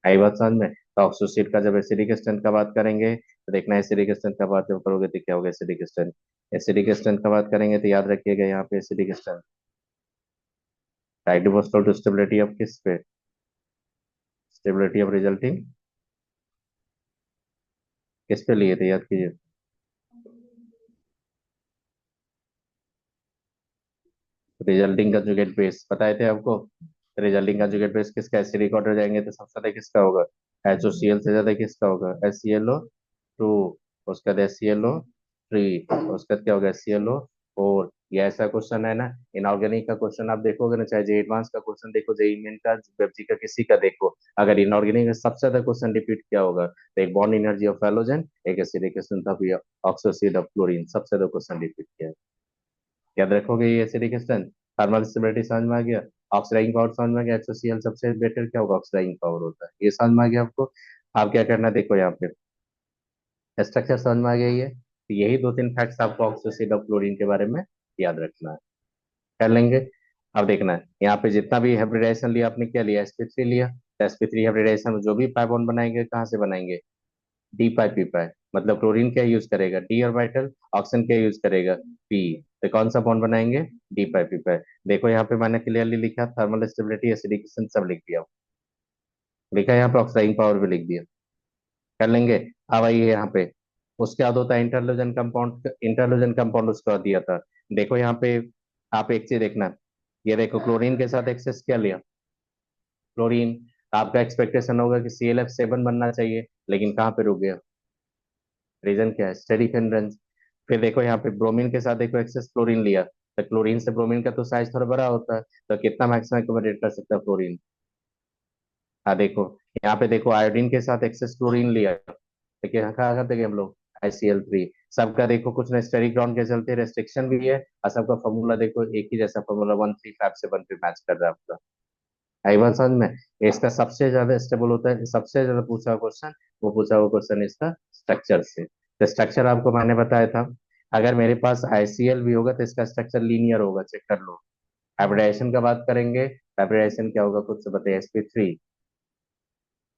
Speaker 1: आई बात समझ में। तो ऑक्सोसिड का जब एसिडिक स्ट्रेंथ का बात करेंगे तो देखना, एसिडिक स्ट्रेंथ का बात जब करोगे तो क्या होगा, एसिडिक स्ट्रेंथ। एसिडिक स्ट्रेंथ का बात करेंगे तो याद रखिएगा यहाँ पे एसिडिक स्ट्रेंथ डाइडोमोस्टोल टू स्टेबिलिटी ऑफ किस पे, स्टेबिलिटी ऑफ रिजल्टिंग किस पे लिए थे, याद कीजिए। रिजल्टिंग कंजुगेट बेस बताए थे आपको। रिजल्टिंग कंजुगेट बेस किसका, एसिडिक ऑर्डर जाएंगे तो सबसे ज्यादा किसका होगा, HOCl से ज्यादा किसका होगा, HClO2, उसका बाद HClO3, उसका बाद क्या होगा HClO4। ये ऐसा क्वेश्चन है ना, इनऑर्गेनिक का क्वेश्चन आप देखोगे ना, चाहे जे एडवांस का क्वेश्चन देखो, जे मेन का, वेबजी का, किसी का देखो, अगर इनऑर्गेनिक में सबसे ज्यादा क्वेश्चन रिपीट क्या होगा, तो एक बॉन्ड एनर्जी ऑफ हैलोजन, एक acidic acid of oxoacid of chlorine, सबसे ज्यादा क्वेश्चन रिपीट किया है। याद रखोगे ये एसिडिक एसिड। थर्मल स्टेबिलिटी समझ में आ गया, ऑक्सीडाइजिंग पावर समझ में आ गया, HCl सबसे बेटर क्या होगा, ऑक्सीडाइजिंग पावर होता है, ये समझ में आ गया आपको। आप क्या करना, देखो यहाँ पे स्ट्रक्चर समझ में आ गया, ये तो यही दो तीन फैक्ट्स आपको ऑक्सोसिड ऑफ क्लोरीन के बारे में याद रखना है, कर लेंगे। अब देखना है यहाँ पे जितना भी हाइब्रिडाइजेशन लिया आपने, क्या लिया, sp3 लिया, तो sp3 हाइब्रिडाइजेशन में जो भी पाई बॉन्ड बनाएंगे कहाँ से बनाएंगे, डी पाई पी पाई, मतलब क्लोरीन क्या यूज करेगा, डी ऑर्बिटल, ऑक्सीजन क्या यूज करेगा, पी, तो कौन सा बॉन्ड बनाएंगे, डी पाई पी पाई। देखो यहाँ पे मैंने क्लियरली लिखा, थर्मल स्टेबिलिटी, एसिडिकेशन सब लिख दिया, लिखा यहाँ पे ऑक्साइडिंग पावर भी लिख दिया, कर लेंगे। अब आइए यहाँ पे, उसके बाद होता है इंटरलोजन कंपाउंड, इंटरलोजन कंपाउंड उसका दिया था। देखो यहाँ पे आप एक चीज देखना, ये देखो क्लोरीन के साथ एक्सेस क्या लिया, क्लोरीन, आपका एक्सपेक्टेशन होगा कि ClF7 बनना चाहिए, लेकिन कहाँ पे रुक गया, रीजन क्या है, स्टेडी हिंड्रेंस। फिर देखो यहाँ पे ब्रोमीन के साथ देखो एक्सेस क्लोरीन लिया, तो क्लोरीन से ब्रोमीन का तो साइज थोड़ा बड़ा होता है, तो कितना मैक्सिमम एक्यूमुलेट कर सकता है फ्लोरीन। हाँ देखो, यहाँ पे देखो आयोडीन के साथ एक्सेस क्लोरीन लिया, देखिए यहाँ कहा करते हम लोग ICl3, सबका देखो कुछ ना स्टेरिक ग्राउंड के चलते रेस्ट्रिक्शन भी है, और सबका फॉर्मूला देखो एक ही जैसा फॉर्मूला 135 से 1 पे मैच कर रहा है आपका। आई बात समझ में। इसका सबसे ज्यादा स्टेबल होता है, सबसे ज्यादा पूछा हुआ क्वेश्चन, वो पूछा हुआ क्वेश्चन इसका स्ट्रक्चर से, तो स्ट्रक्चर आपको मैंने बताया था, अगर मेरे पास ICl भी होगा तो इसका स्ट्रक्चर लीनियर होगा, चेक कर लो। हाइब्रिडाइजेशन का बात करेंगे, हाइब्रिडाइजेशन क्या होगा खुद से बताइए, sp3,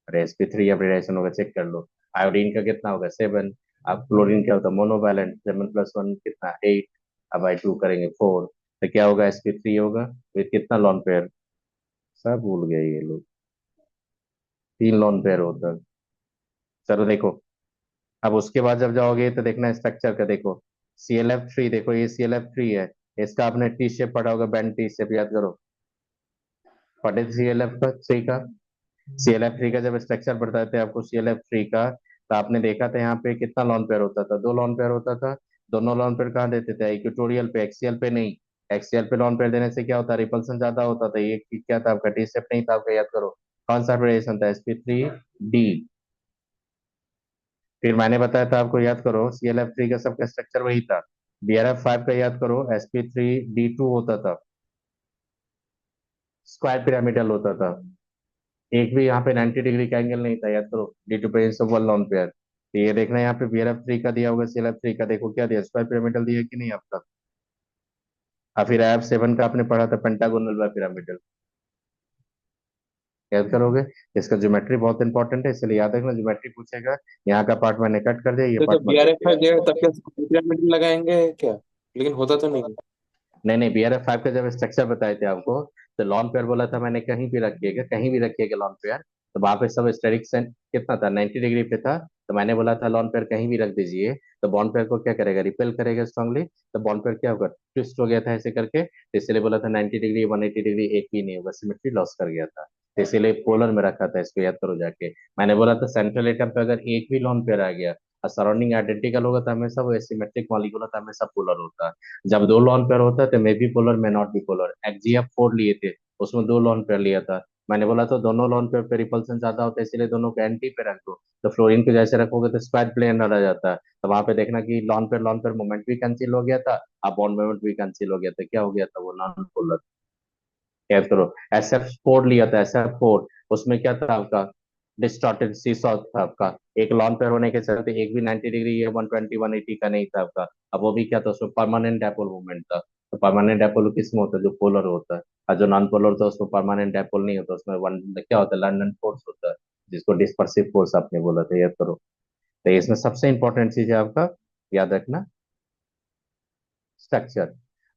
Speaker 1: और sp3 हाइब्रिडाइजेशन होगा, चेक कर लो। आयोडीन का कितना होगा, 7। अब क्लोरीन क्या होता है, मोनोवैलेंट, 7+1 कितना, 8, अब I2 करेंगे 4, तो क्या होगा, sp3 होगा विथ कितना लॉन पेयर, सब भूल गए ये लोग, 3 लॉन पेयर होता है। चलो देखो, अब उसके बाद जब जाओगे तो देखना स्ट्रक्चर का, देखो ClF3, देखो ये ClF3 है, इसका आपने टी शेप पढ़ा होगा, बैंड टी शेप याद करो, पढ़े ClF का थ्री का, ClF3 का जब स्ट्रक्चर पढ़ता थे आपको ClF3 का, तो आपने देखा था यहाँ पे कितना लॉन पेयर होता था, 2 लॉन पेयर होता था। दोनों लॉन पेयर कहाँ देते थे, इक्वेटोरियल पे, एक्सियल पे नहीं। एक्सियल पे लॉन पेयर देने से क्या होता, रिपल्सन ज्यादा होता था, ये क्या था आपका, टी शेप नहीं था आपका, याद करो। कौन सा रिलेशन था, sp3d। फिर मैंने बताया था आपको, याद करो, ClF3 का सबका स्ट्रक्चर वही था। BrF5 का याद करो, sp3d2 होता था, स्क्वायर पिरामिडल होता था, एक भी यहाँ पे 90 डिग्री का एंगल नहीं था, याद करो, due to presence of one lone pair. तो ये देखना यहाँ पे BrF3 का दिया होगा, ClF3 का देखो क्या दिया, स्क्वायर पिरामिडल दिया कि नहीं आपका। और फिर IF7 का आपने पढ़ा था पेंटागोनल बाय पिरामिडल, याद करोगे। इसका ज्योमेट्री बहुत इंपॉर्टेंट है, इसलिए याद रखना, ज्योमेट्री पूछेगा। यहाँ का पार्ट मैंने कट कर दिया, ये
Speaker 3: तो
Speaker 1: पार्ट
Speaker 3: जब
Speaker 1: मत
Speaker 3: BRF5
Speaker 1: देखिएगा।
Speaker 3: दिया तब क्या पिरामिड लगाएंगे क्या? लेकिन होता तो नहीं।
Speaker 1: नहीं नहीं, BrF5 का जब स्ट्रक्चर बताए थे आपको, तो लॉन पेयर बोला था मैंने, कहीं भी रखिएगा, कहीं भी रखिएगा लॉन पेयर, तो वहां पे सब स्टेरिक सेंट कितना था, 90 डिग्री पे था, तो मैंने बोला था लॉन पेयर कहीं भी रख दीजिए, तो बॉन्ड पेयर को क्या करेगा, रिपेल करेगा स्ट्रांगली, तो बॉन्ड पेयर क्या होगा, ट्विस्ट हो गया था ऐसे करके, तो इसलिए बोला था 90 डिग्री 180 डिग्री एक भी नहीं होगा, सिमेट्री लॉस कर गया था, तो इसीलिए पोलर में रखा था, इसको याद करो जाके। मैंने बोला था सेंट्रल एटम पे अगर एक भी लॉन पेयर आ गया और सराउंडिंग आइडेंटिकल होगा, तो हमेशा वो एसिमेट्रिक मॉलिक्यूल होता है, हमेशा पोलर होता है। जब 2 लॉन पेयर होता है तो may be polar may not be polar, XgF4 लिए थे, उसमें 2 लॉन पेयर लिया था, मैंने बोला तो दोनों लॉन पेयर पे रिपल्सन ज्यादा होता है, इसलिए दोनों को एंटी पे रख दो, तो फ्लोरीन को जैसे रखोगे तो स्क्वायर प्लेन रह जाता है, तो वहां पे देखना कि लॉन पेयर मोमेंट भी कैंसिल हो गया था, अब बॉन्ड मोमेंट भी कैंसिल हो गया था, क्या हो गया था, वो नॉन पोलर। याद करो, SF4 लिया था, SF4, उसमें क्या था आपका, डिस्टॉर्टेड सीसॉ था आपका, एक लॉन पेयर होने के चलते एक भी 90 डिग्री या 120 180 का नहीं था आपका, अब वो भी क्या था, उसमें परमानेंट डायपोल मूवमेंट था, तो परमानेंट डायपोल किसमें होता है, जो पोलर होता है, और जो नॉन पोलर होता है उसमें परमानेंट डायपोल नहीं होता, उसमें वन क्या होता है, लंडन फोर्स होता है, जिसको डिस्पर्सिव फोर्स आपने बोला था, याद करो। तो इसमें सबसे इंपॉर्टेंट चीज है आपका, याद रखना, स्ट्रक्चर।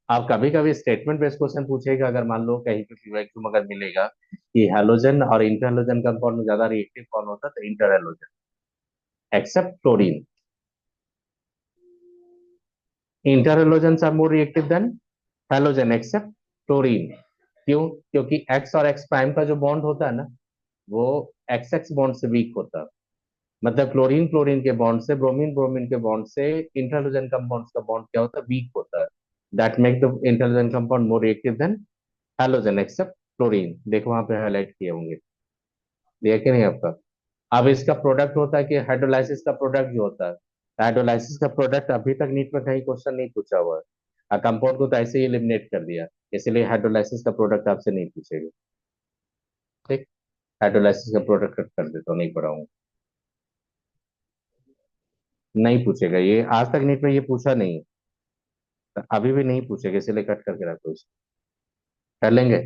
Speaker 1: आप कभी कभी स्टेटमेंट बेस्ड क्वेश्चन पूछेगा, अगर मान लो कहीं पे वैक्यूम अगर मिलेगा कि हैलोजन और इंटर हैलोजन कंपाउंड में ज्यादा रिएक्टिव कौन होता है, तो inter halogen, except chlorine, inter halogen are more reactive than halogen except chlorine. क्यों, क्योंकि एक्स और एक्स प्राइम का जो बॉन्ड होता है ना, वो एक्स एक्स बॉन्ड से वीक होता है, मतलब क्लोरीन क्लोरीन के बॉन्ड से, ब्रोमीन ब्रोमीन के बॉन्ड से इंटर हैलोजन कंपाउंड्स का बॉन्ड क्या होता है, वीक होता है। That make the intelligent compound more reactive than halogen except chlorine. देखो वहां पे हाईलाइट किए होंगे, दिया कि नहीं आपका। अब इसका प्रोडक्ट होता है कि हाइड्रोलाइसिस का प्रोडक्ट जो होता है, हाइड्रोलाइसिस का प्रोडक्ट अभी तक नीट में कहीं क्वेश्चन नहीं पूछा हुआ है। कंपाउंड को तो ऐसे ही एलिमिनेट कर दिया, इसलिए हाइड्रोलाइसिस का प्रोडक्ट आपसे नहीं पूछेगा। ठीक, हाइड्रोलाइसिस का प्रोडक्ट कट कर देता हूँ, नहीं पढ़ाऊंगा, नहीं पूछेगा ये, आज तक नीट में ये पूछा नहीं है, अभी भी नहीं पूछेगा, इसलिए कट करके रखो इसको। कर लेंगे।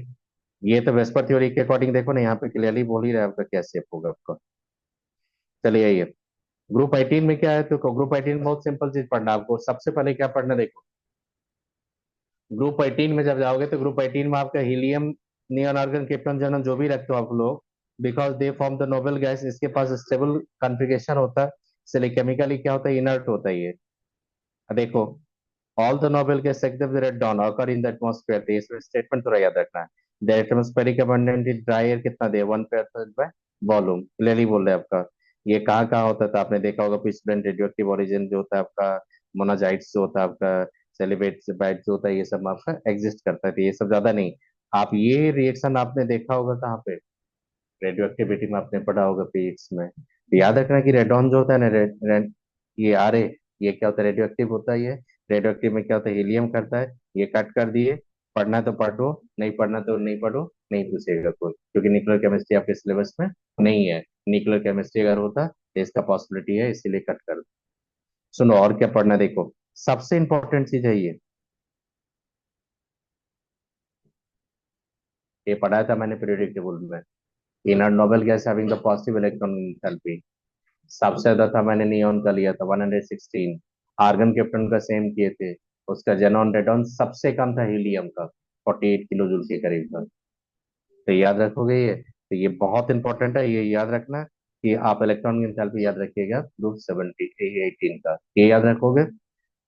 Speaker 1: ये तो वेस्पर थ्योरी के अकॉर्डिंग देखो ना, यहाँ पे क्लियरली बोल ही रहा है आपका क्या शेप होगा आपका। चलिए ये ग्रुप 18 में क्या है, तो ग्रुप 18 में बहुत सिंपल चीज पढ़ना आपको। सबसे पहले क्या पढ़ना, देखो ग्रुप 18 में जब जाओगे तो ग्रुप 18 में आपका हीलियम, नियॉन आर्गन, क्रिप्टन, जर्नन जो भी रखते हो आप लोग, because they form the noble gas, इसके पास स्टेबल कॉन्फ़िगरेशन होता है, इसलिए केमिकली क्या होता है, इनर्ट होता है ये। देखो all the noble gas except the radon occur in the atmosphere, तो इसमें स्टेटमेंट थोड़ा याद रखना है। The atmospheric abundant in dry air कितना दे, 1% बाय वॉल्यूम, क्लियरली बोल रहे हैं आपका। ये कहाँ कहाँ होता था आपने देखा होगा, पिस्टन रेडियोएक्टिव ओरिजिन जो होता है आपका, मोनाजाइट्स जो होता है आपका, सेलिब्रेट बाइट जो होता है, ये सब आपका एग्जिस्ट करता है, तो ये सब ज्यादा नहीं। आप ये रिएक्शन आपने देखा होगा कहाँ पे, रेडियो एक्टिविटी में आपने पढ़ा होगा फिजिक्स में, तो याद रखना कि रेडॉन जो होता है ना, ये आरे, ये क्या होता है, रेडियो एक्टिव होता है ये। रेडियो एक्टिव में क्या होता है, हीलियम करता है, ये कट कर दिए। पढ़ना है तो पढ़ो, नहीं पढ़ना तो नहीं पढ़ो, नहीं पूछेगा कोई, क्योंकि न्यूक्लियर केमिस्ट्री आपके सिलेबस में नहीं है। न्यूक्लियर केमिस्ट्री अगर होता तो इसका पॉसिबिलिटी है, इसीलिए कट कर दो। सुनो और क्या पढ़ना, देखो सबसे इंपॉर्टेंट चीज है ये पढ़ाया था मैंने पीरियोडिक टेबल में। Inner noble gas having the positive electron enthalpy, सबसे ज्यादा था मैंने नियॉन का लिया था 116। आर्गन कैप्टन का सेम किए थे, उसका जेनॉन रेडॉन सबसे कम था हीलियम का, 48 किलो जूल के करीब था। तो याद रखोगे ये, तो ये बहुत इंपॉर्टेंट है, ये याद रखना कि आप इलेक्ट्रॉन एंथैल्पी याद रखिएगा ग्रुप 18 का, ये याद रखोगे।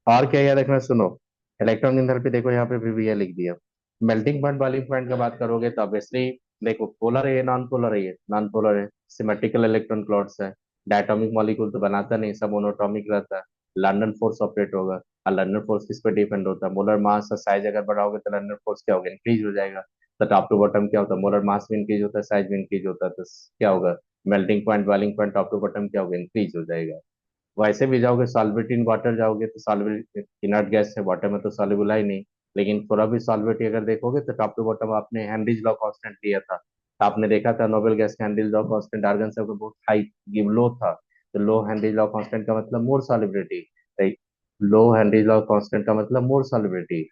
Speaker 1: और क्या याद रखना, सुनो इलेक्ट्रॉन एंथैल्पी देखो यहाँ पे भी ये लिख दिया। मेल्टिंग पॉइंट बॉइलिंग पॉइंट का बात करोगे तो ऑब्वियसली देखो पोलर है, नॉन पोलर है, ये नॉन पोलर है, सिमेट्रिकल इलेक्ट्रॉन क्लॉट्स है। डायटोमिक मॉलिक्यूल तो बनाता नहीं, सब मोनोटॉमिक रहता है। लंदन फोर्स ऑपरेट होगा, और लंदन फोर्स किस पे डिपेंड होता है, मोलर मास और साइज अगर बढ़ाओगे तो लंदन फोर्स क्या होगा, इंक्रीज हो जाएगा। तो टॉप टू बॉटम क्या होता है, मोलर मास भी इंक्रीज होता है, साइज भी इंक्रीज होता है, तो क्या होगा, melting point boiling point top to bottom क्या होगा, इंक्रीज हो जाएगा। वैसे भी जाओगे सॉल्वेट इन वाटर जाओगे तो सॉल्वेट इनर्ट गैस है, वाटर में तो सॉल्युबल है ही नहीं। लेकिन थोड़ा भी सॉल्वेट अगर देखोगे तो टॉप टू बॉटम आपने हेनरीज लॉ कांस्टेंट लिया था, तो आपने देखा था नोबेल गैस का हेनरीज लॉ कांस्टेंट आर्गन से बहुत हाई गिव लो था, तो लो हेनरीज लॉ कांस्टेंट का मतलब मोर सॉल्युबिलिटी। लो हेनरीज लॉ कांस्टेंट का मतलब मोर सॉल्युबिलिटी,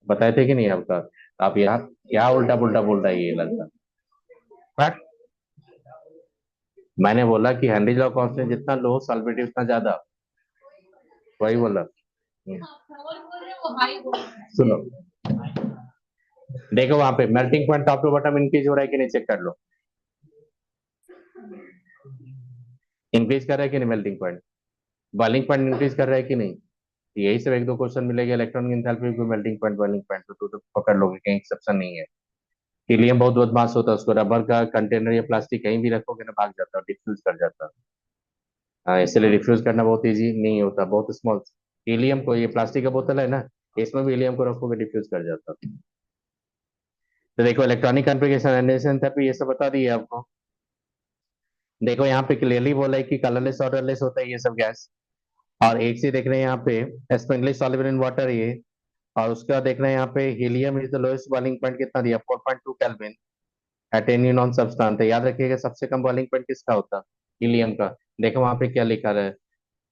Speaker 1: बताए थे कि नहीं आपका। आप यहाँ क्या उल्टा पुल्टा बोल रहा है ये लगता है। मैंने बोला कि हेनरीज लॉ कांस्टेंट जितना लो सॉल्युबिलिटी उतना ज्यादा, वही बोला। सुनो देखो वहां पे melting point top to bottom increase हो रहा है कि नहीं, चेक कर लो, इंक्रीज कर रहा है कि नहीं melting point, boiling point increase कर रहा है कि नहीं। यही सब एक दो क्वेश्चन मिलेगा, इलेक्ट्रॉन की एंथैल्पी को मेल्टिंग पॉइंट बॉइलिंग पॉइंट तो पकड़ लोगे, कहीं एक्सेप्शन नहीं है। हीलियम बहुत बदमाश होता है, उसको रबर का कंटेनर या प्लास्टिक कहीं भी रखोगे ना, भाग जाता है, डिफ्यूज कर जाता है। हाँ, इसलिए डिफ्यूज करना बहुत इजी नहीं होता, बहुत स्मॉल। हीलियम को, ये प्लास्टिक का बोतल है ना, इसमें भी हीलियम को रखोगे डिफ्यूज कर जाता है। तो देखो इलेक्ट्रॉनिक कॉन्फ़िगरेशन, एंथैल्पी, ये सब बता दिए आपको। देखो यहाँ पे क्लियरली बोला है कि कलरलेस ऑर्डरलेस होता है ये सब गैस। और एक चीज देख रहे हैं यहाँ पे, स्प्रिंगली सॉल्युबल इन वाटर ये। और उसका देख रहे हैं यहाँ पे, helium is the lowest boiling point कितना दिया, 4.2 kelvin at any non substance. याद रखिएगा सबसे कम बॉइलिंग पॉइंट किसका होता है, हीलियम का। देखो वहां पे क्या लिखा है,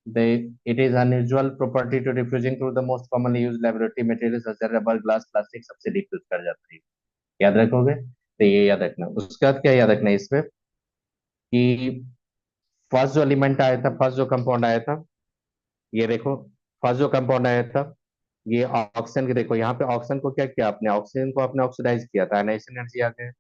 Speaker 1: it is unusual property to diffusing through the most commonly used laboratory material such as rubber, glass, plastic, सबसे डिफ्यूज कर जाता है। याद रखोगे, तो ये याद रखना। उसके बाद क्या याद रखना है इसमें, कि फर्स्ट जो एलिमेंट आया था, फर्स्ट जो कंपाउंड आया था, ये देखो फर्स्ट जो कंपाउंड आया था, ये ऑक्सीजन के। देखो यहाँ पे ऑक्सीजन को क्या किया आपने, ऑक्सीजन को आपने ऑक्सीडाइज किया था, एनाइस एनर्जी आ गया।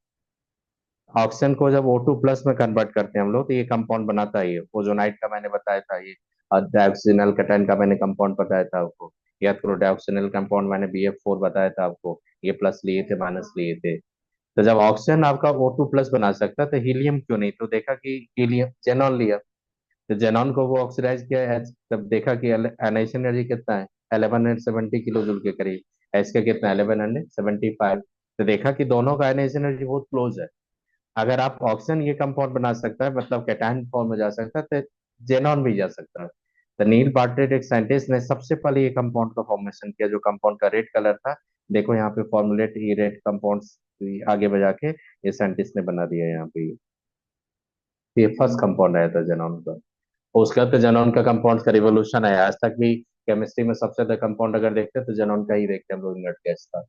Speaker 1: ऑक्सीजन को जब O2 प्लस में कन्वर्ट करते हैं हम लोग, तो ये कंपाउंड बनाता है, ये ओजोनाइट का मैंने बताया था ये। और डायोक्सिनल कटायन का मैंने कंपाउंड बताया था आपको, याद करो, डायोक्सिनल कंपाउंड मैंने BF4 बताया था आपको, ये प्लस लिए थे माइनस लिए थे। तो जब ऑक्सीजन आपका O2 प्लस बना सकता है, तो हीलियम क्यों नहीं, तो देखा कि हीलियम जेनॉन लिया, तो जेनॉन को वो ऑक्सीडाइज किया, तब देखा कि एनाइस एनर्जी कितना है, 1170 किलो जूल के करीब। एच का कितना 1175। तो देखा कि दोनों का आयनाइजेशन एनर्जी बहुत क्लोज है। अगर आप ऑक्सीजन ये कंपाउंड बना सकता है, मतलब कैटायन फॉर्म में जा सकता है, तो जेनॉन भी जा सकता है। तो नील बार्टलेट एक साइंटिस्ट ने सबसे पहले ये कंपाउंड का फॉर्मेशन किया, जो कंपाउंड का रेड कलर था। देखो यहाँ पे फॉर्मुलेट ये रेड कंपाउंड्स आगे बजा के ये साइंटिस्ट ने बना दिया यहाँ पे। ये फर्स्ट कंपाउंड आया था जेनॉन का। उसके बाद तो जेनॉन का कंपाउंड का रिवोल्यूशन आया। आज तक भी केमिस्ट्री में सबसे ज्यादा कंपाउंड अगर देखते हैं तो जेनॉन का ही देखते हैं हम लोग, इनर्ट गैस का।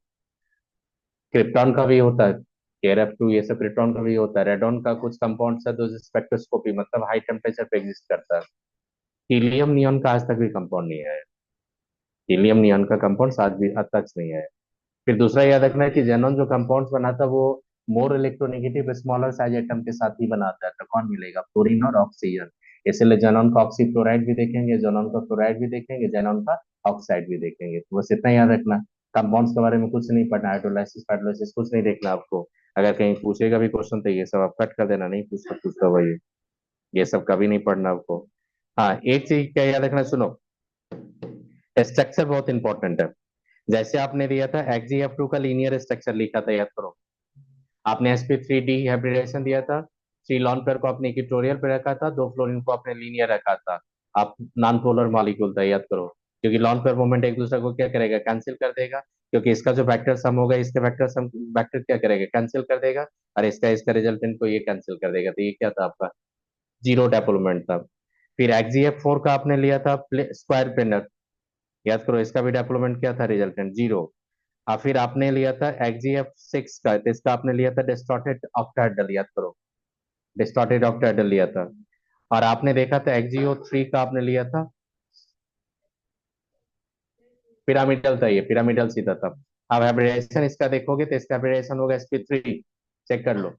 Speaker 1: क्रिप्टॉन का भी होता है, KrF2, ये सब क्रिप्टॉन का भी होता है। रेडॉन का कुछ कंपाउंड्स है जो स्पेक्ट्रोस्कोपी मतलब हाई टेम्परेचर पे एग्जिस्ट करता है। हीलियम नियॉन का आज तक भी कंपाउंड नहीं आया। हीलियम नियॉन का कंपाउंड आज तक नहीं आया। फिर दूसरा याद रखना है कि जेनॉन जो कंपाउंड्स बनाता है वो more electronegative smaller size atom के साथ ही बनाता है। तो कौन मिलेगा? फ्लोरीन और ऑक्सीजन। इसलिए जेनॉन का ऑक्सीफ्लोराइड भी देखेंगे, जेनॉन का फ्लोराइड भी देखेंगे, जेनॉन का ऑक्साइड भी देखेंगे। तो बस इतना याद रखना। कंपाउंड्स के बारे में कुछ नहीं पढ़ना, हाइड्रोलाइसिस फाइड्रोलाइसिस कुछ नहीं देखना आपको। अगर कहीं पूछेगा भी क्वेश्चन तो ये सब आप कट कर देना, नहीं पूछता भाई, ये सब कभी नहीं पढ़ना आपको। हाँ, एक चीज क्या याद रखना, सुनो, स्ट्रक्चर बहुत इंपॉर्टेंट है। जैसे आपने दिया था XgF2 का लीनियर स्ट्रक्चर लिखा था, याद करो। आपने sp3d हाइब्रिडेशन दिया था। 3 लॉन पेयर को आपने इक्वेटोरियल पे रखा था, 2 फ्लोरीन को आपने लीनियर रखा था। आप नॉन पोलर मॉलिक्यूल था, याद करो। क्योंकि लॉन पेयर मोमेंट एक दूसरे को क्या करेगा? कैंसिल कर देगा। क्योंकि इसका जो वेक्टर सम होगा, इसके वेक्टर सम वेक्टर क्या करेगा? कैंसिल कर देगा। और इसका इसका रिजल्टेंट को ये कैंसिल कर देगा। तो ये क्या था आपका? जीरो डेवलपमेंट था। फिर XgF4 का आपने लिया था स्क्वायर पेनर, याद करो, इसका भी डेवलपमेंट क्या था? Resultant zero. और फिर आपने लिया था XgF6 का, तो इसका आपने लिया था डिस्टॉर्टेड ऑक्टाहेड्रल, याद करो, डिस्टॉर्टेड ऑक्टाहेड्रल लिया था। और आपने देखा था XgO3 का आपने लिया था पिरामिडल था, ये पिरामिडल सीधा था। अब हाइब्रिडेशन इसका देखोगे तो इसका हाइब्रिडेशन होगा sp3, चेक कर लो।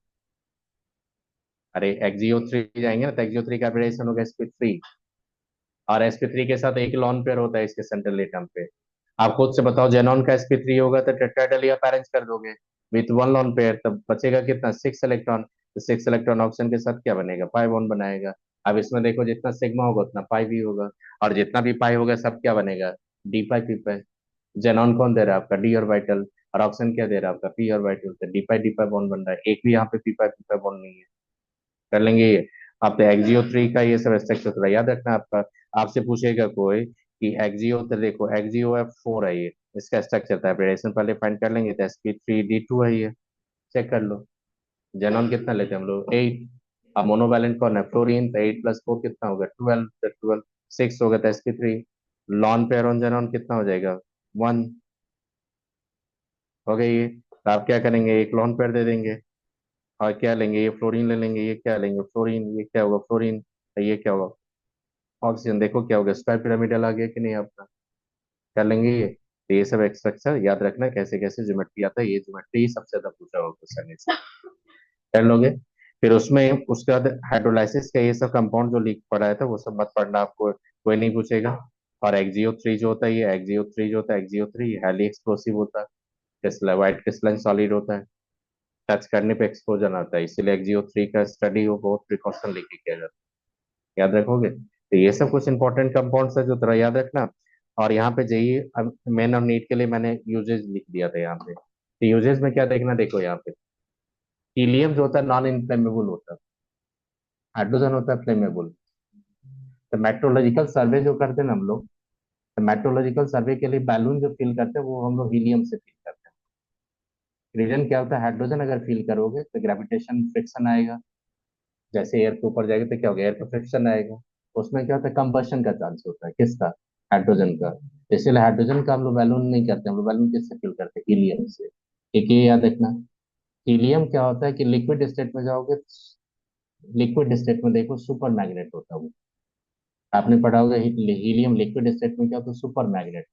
Speaker 1: अरे XgO3 जाएंगे ना, तो XgO3 का हाइब्रिडेशन होगा sp3। और sp3 के साथ एक लॉन पेयर होता है इसके सेंट्रल एटम पे। आप खुद से बताओ, जेनॉन का sp3 होगा तो टेट्राहेड्रल या अरेंज कर दोगे विथ 1 लॉन पेयर, तब बचेगा कितना? 6 इलेक्ट्रॉन। तो 6 इलेक्ट्रॉन ऑक्सीजन के साथ क्या बनेगा? पाई बॉन्ड बनाएगा। अब इसमें देखो, जितना सिग्मा होगा उतना पाई भी होगा। और जितना भी पाई होगा सब क्या बनेगा? D पाई P पाई। जेनॉन कौन दे रहा है आपका? D orbital. और ऑक्सीजन क्या दे रहा है आपका? P orbital. तो D पाई बॉन्ड बन रहा है, एक भी यहाँ पे P पाई बॉन्ड नहीं है। कर लेंगे ये। आप तो XgO3 का ये सब स्ट्रक्चर थोड़ा याद रखना आपका। आपसे पूछेगा कोई कि एक्जियो, तो देखो XgOF4 है ये, इसका स्ट्रक्चर था, हाइब्रिडेशन पहले फाइंड कर लेंगे, तो sp3d2 है ये, चेक कर लो। जेनॉन कितना लेते हैं हम लोग? 8। अब मोनोवैलेंट कौन है? फ्लोरीन। तो 8 + 4 कितना होगा? 12। तो 12 6 होगा, तो sp3। Lone pair on xenon कितना हो जाएगा? 1 हो गई ये। तो आप क्या करेंगे? एक लॉन पेयर दे देंगे। और क्या लेंगे? ये फ्लोरीन ले लेंगे, ये क्या लेंगे? फ्लोरीन। ये क्या होगा? फ्लोरीन। तो ये क्या होगा? ऑक्सीजन। देखो क्या होगा? स्क्वायर पिरामिडल आ गया कि नहीं आपका? कर लेंगे ये। तो ये सब स्ट्रक्चर याद रखना, कैसे कैसे ज्योमेट्री आता है, ये ज्योमेट्री ही सबसे ज्यादा पूछा होगा क्वेश्चन इससे। कर लोगे। फिर उसमें उसके बाद हाइड्रोलाइसिस का ये सब कंपाउंड जो लीक पढ़ाया था वो सब मत पढ़ना, आपको कोई नहीं पूछेगा। और XgO3 जो होता है, ये XgO3 जो होता है, XgO3 हाईली एक्सप्लोसिव होता है। क्रिस्टल वाइट क्रिस्टलाइन सॉलिड होता है, टच करने पे एक्सप्लोजन आता है, इसीलिए XgO3 का स्टडी हो बहुत प्रिकॉशन लेके किया जाता है। याद रखोगे? तो ये सब कुछ इंपॉर्टेंट कंपाउंड्स है जो थोड़ा याद रखना। और यहाँ पे JEE मेन और नीट के लिए मैंने यूजेज लिख दिया था यहाँ पे। तो यूजेज में क्या देखना, देखो यहाँ पे हीलियम जो होता है नॉन इनफ्लेमेबल होता है, हाइड्रोजन होता है फ्लेमेबल। तो मेट्रोलॉजिकल सर्वे जो करते हैं ना हम लोग, तो मेट्रोलॉजिकल सर्वे के लिए बैलून जो फिल करते हैं वो हम लोग हीलियम से फिल करते हैं। रीजन क्या होता है? हाइड्रोजन अगर फिल करोगे तो ग्रेविटेशन फ्रिक्शन आएगा, जैसे एयर के ऊपर जाएगा तो क्या होगा? एयर का फ्रिक्शन आएगा। उसमें क्या होता है? कंबशन का चांस होता है, किसका? हाइड्रोजन का। तो इसलिए हाइड्रोजन का हम लोग बैलून नहीं करते, हम लोग बैलून किससे फिल करते हैं? हीलियम से। एक ये याद रखना। हीलियम क्या होता है कि लिक्विड स्टेट में जाओगे, लिक्विड स्टेट में देखो सुपर मैग्नेट होता है वो। आपने पढ़ा होगा हीलियम लिक्विड स्टेट में क्या होता है? Super magnet.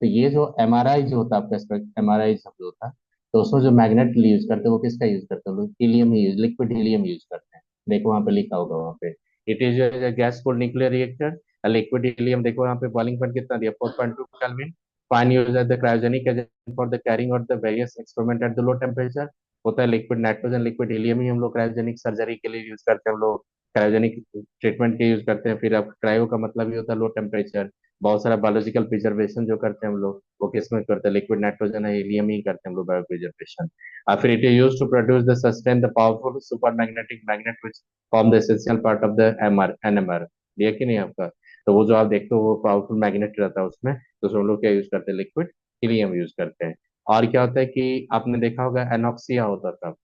Speaker 1: तो ये जो MRI जो होता है आपका, MRI शब्द होता है, तो उसमें जो मैग्नेट यूज करते हैं वो किसका यूज करते हैं? लोग हीलियम ही यूज, लिक्विड हीलियम यूज करते हैं। देखो वहां पे लिखा होगा, वहां पे it is gas cooled nuclear reactor liquid helium. देखो यहाँ पे बॉइलिंग पॉइंट कितना दिया? 4.2 kelvin. Fine use at the cryogenic agent for the carrying out the various experiment at the low temperature. होता है लिक्विड नाइट्रोजन, लिक्विड हीलियम ही हम लोग क्रायोजेनिक सर्जरी के लिए यूज करते हैं हम लोग, क्रायोजेनिक ट्रीटमेंट के यूज करते हैं। फिर अब क्रायो का मतलब ही होता है लो टेम्परेचर। बहुत सारा बायोलॉजिकल प्रिजर्वेशन जो करते हैं हम लोग, वो किस में करते हैं? लिक्विड नाइट्रोजन है, हीलियम ही करते हैं हम लोग बायो प्रिजर्वेशन। और फिर it is use to produce the sustain the powerful super magnetic magnet which form the essential part of the MR NMR. दिया कि नहीं आपका? तो वो जो आप देखते हो वो पावरफुल मैग्नेट रहता है उसमें, तो उसमें हम लोग क्या यूज करते हैं? लिक्विड हीलियम यूज करते हैं। और क्या होता है कि आपने देखा होगा एनॉक्सिया होता था,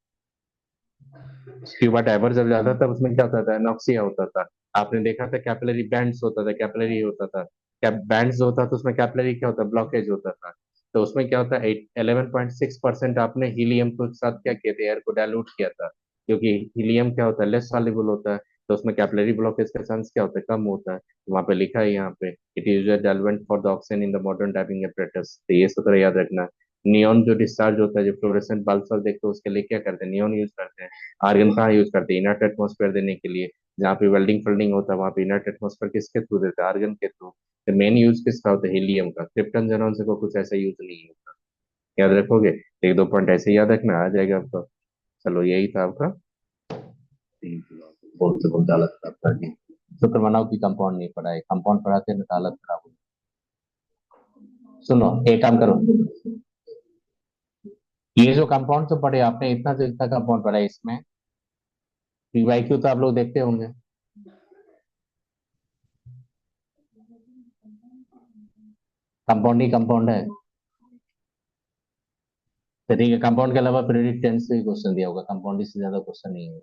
Speaker 1: स्क्यूबा डाइवर जब जाता था उसमें क्या होता था? एनॉक्सिया होता था। आपने देखा था कैपिलरी बैंड्स होता था, कैपिलरी होता था, क्या बैंड्स होता था उसमें? कैपिलरी क्या होता? ब्लॉकेज होता था। तो उसमें क्या होता है? 11.6% आपने हीलियम को साथ क्या किया था? एयर को डाइल्यूट किया था, क्योंकि हीलियम क्या होता है? लेस सॉल्युबल होता है। तो उसमें कैपिलरी ब्लॉकेज का चांस क्या होता है? कम होता है। वहां पे लिखा है यहाँ पे, it is diluent for the oxygen in the modern typing apparatus। तो ये सूत्र याद रखना। नियॉन जो डिस्चार्ज होता है, जो फ्लोरेसेंट बल्ब सब देखते हो उसके लिए क्या करते हैं? नियॉन यूज करते हैं। आर्गन कहाँ यूज करते हैं? इनर्ट एटमोस्फेयर देने के लिए। जहाँ पे वेल्डिंग फील्डिंग होता है वहां पे इनर्ट एटमोस्फेयर किसके थ्रू देते हैं? आर्गन के थ्रू। तो मेन यूज किसका होता है? हीलियम का। क्रिप्टन जेनॉन से को कुछ ऐसा यूज नहीं होता। याद रखोगे? एक दो पॉइंट ऐसे ही याद रखना, आ जाएगा आपका। चलो यही था आपका। बोलते बोलते हालत खराब कर दी। शुक्र मनाओ की कंपाउंड नहीं पढ़ा है, कंपाउंड पढ़ाते हैं तो हालत खराब हो। सुनो, एक काम करो, ये जो कंपाउंड तो पढ़े आपने, इतना जो इतना कंपाउंड पढ़ा है इसमें पीवाईक्यू तो आप लोग देखते होंगे। कंपाउंड ही कंपाउंड है। तो ठीक है, कंपाउंड के अलावा पीरियडिक टेंस से क्वेश्चन दिया होगा, कंपाउंड से ज्यादा क्वेश्चन नहीं है।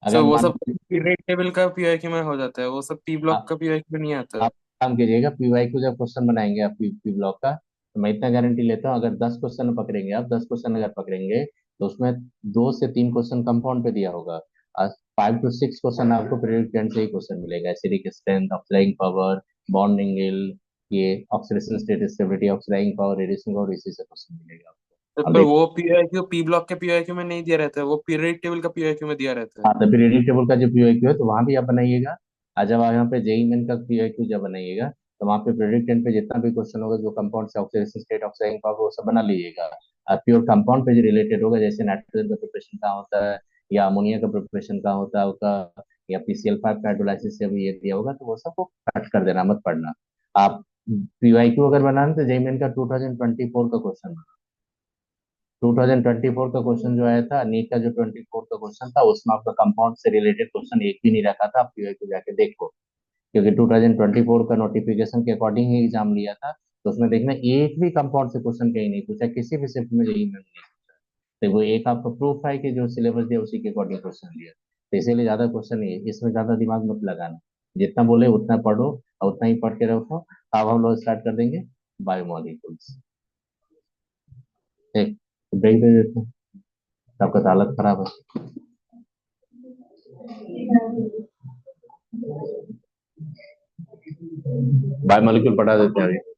Speaker 3: सर
Speaker 1: अगर
Speaker 3: वो
Speaker 1: मान
Speaker 3: सब पीरियड टेबल का पीआईक्यू में हो जाता है, वो सब पी ब्लॉक
Speaker 1: आप
Speaker 3: का पीआईक्यू में नहीं आता है।
Speaker 1: आप काम कीजिएगा, पीवाईक्यू जब क्वेश्चन बनाएंगे आप पी ब्लॉक का, तो मैं इतना गारंटी लेता हूँ, अगर 10 क्वेश्चन पकड़ेंगे आप, 10 क्वेश्चन अगर पकड़ेंगे तो उसमें 2 से 3 क्वेश्चन कंपाउंड पे दिया होगा, और 5 to 6 क्वेश्चन आपको पीरियडिक टेंस से ही क्वेश्चन मिलेगा। Acidic strength, oxidizing power, bonding ये oxidation state, stability, oxidizing power, radiation power, इसी से क्वेश्चन मिलेगा आपको। अब
Speaker 3: पर
Speaker 1: देखो,
Speaker 3: वो पीआईक्यू पी ब्लॉक के पीआईक्यू में नहीं दिया रहता है, वो पीरियड टेबल का पीआईक्यू में दिया रहता है।
Speaker 1: हाँ तो पीरियडिक टेबल का जो पीओक्यू है तो वहां भी आप बनाइएगा। और जब आप यहाँ पे जेई मेन का पीओक्यू जब बनाइएगा तो वहाँ पे पीरियडिक टेबल पे जितना भी क्वेश्चन होगा जो कंपाउंड से ऑक्सीडेशन स्टेट, ऑक्सीडाइजिंग पावर, वो सब बना लीजिएगा। और प्योर कंपाउंड पे जो रिलेटेड होगा, जैसे नाइट्रोजन का प्रिपरेशन कहाँ होता है, या अमोनिया का प्रिपरेशन कहाँ होता है उसका, या PCl5 का हाइड्रोलाइसिस से भी ये दिया होगा, तो वो सबको कट कर देना, मत पढ़ना आप। पीवाईक्यू अगर बनाना तो जेई मेन का 2024 का क्वेश्चन, 2024 का क्वेश्चन जो आया था नीट का, जो 24 का क्वेश्चन था उसमें आपका कंपाउंड से रिलेटेड क्वेश्चन एक भी नहीं रखा था। आप पीआई को जाके देखो, क्योंकि 2024 का नोटिफिकेशन के अकॉर्डिंग ही एग्जाम लिया था, तो उसमें देखना एक भी कंपाउंड से क्वेश्चन कहीं नहीं पूछा, किसी भी शिफ्ट में यही में नहीं पूछा। तो वो एक आपका प्रूफ है कि जो सिलेबस दिया उसी के अकॉर्डिंग क्वेश्चन दिया। तो इसीलिए ज्यादा क्वेश्चन नहीं है, इसमें ज्यादा दिमाग मत लगाना, जितना बोले उतना पढ़ो और उतना ही पढ़ के रखो। अब हम लोग स्टार्ट कर देंगे बायोमोलिक्यूल्स। एक ब्रेक दे देते हैं, आपका तो हालत खराब है। बायोमोलिक्यूल पढ़ा देते हैं अभी।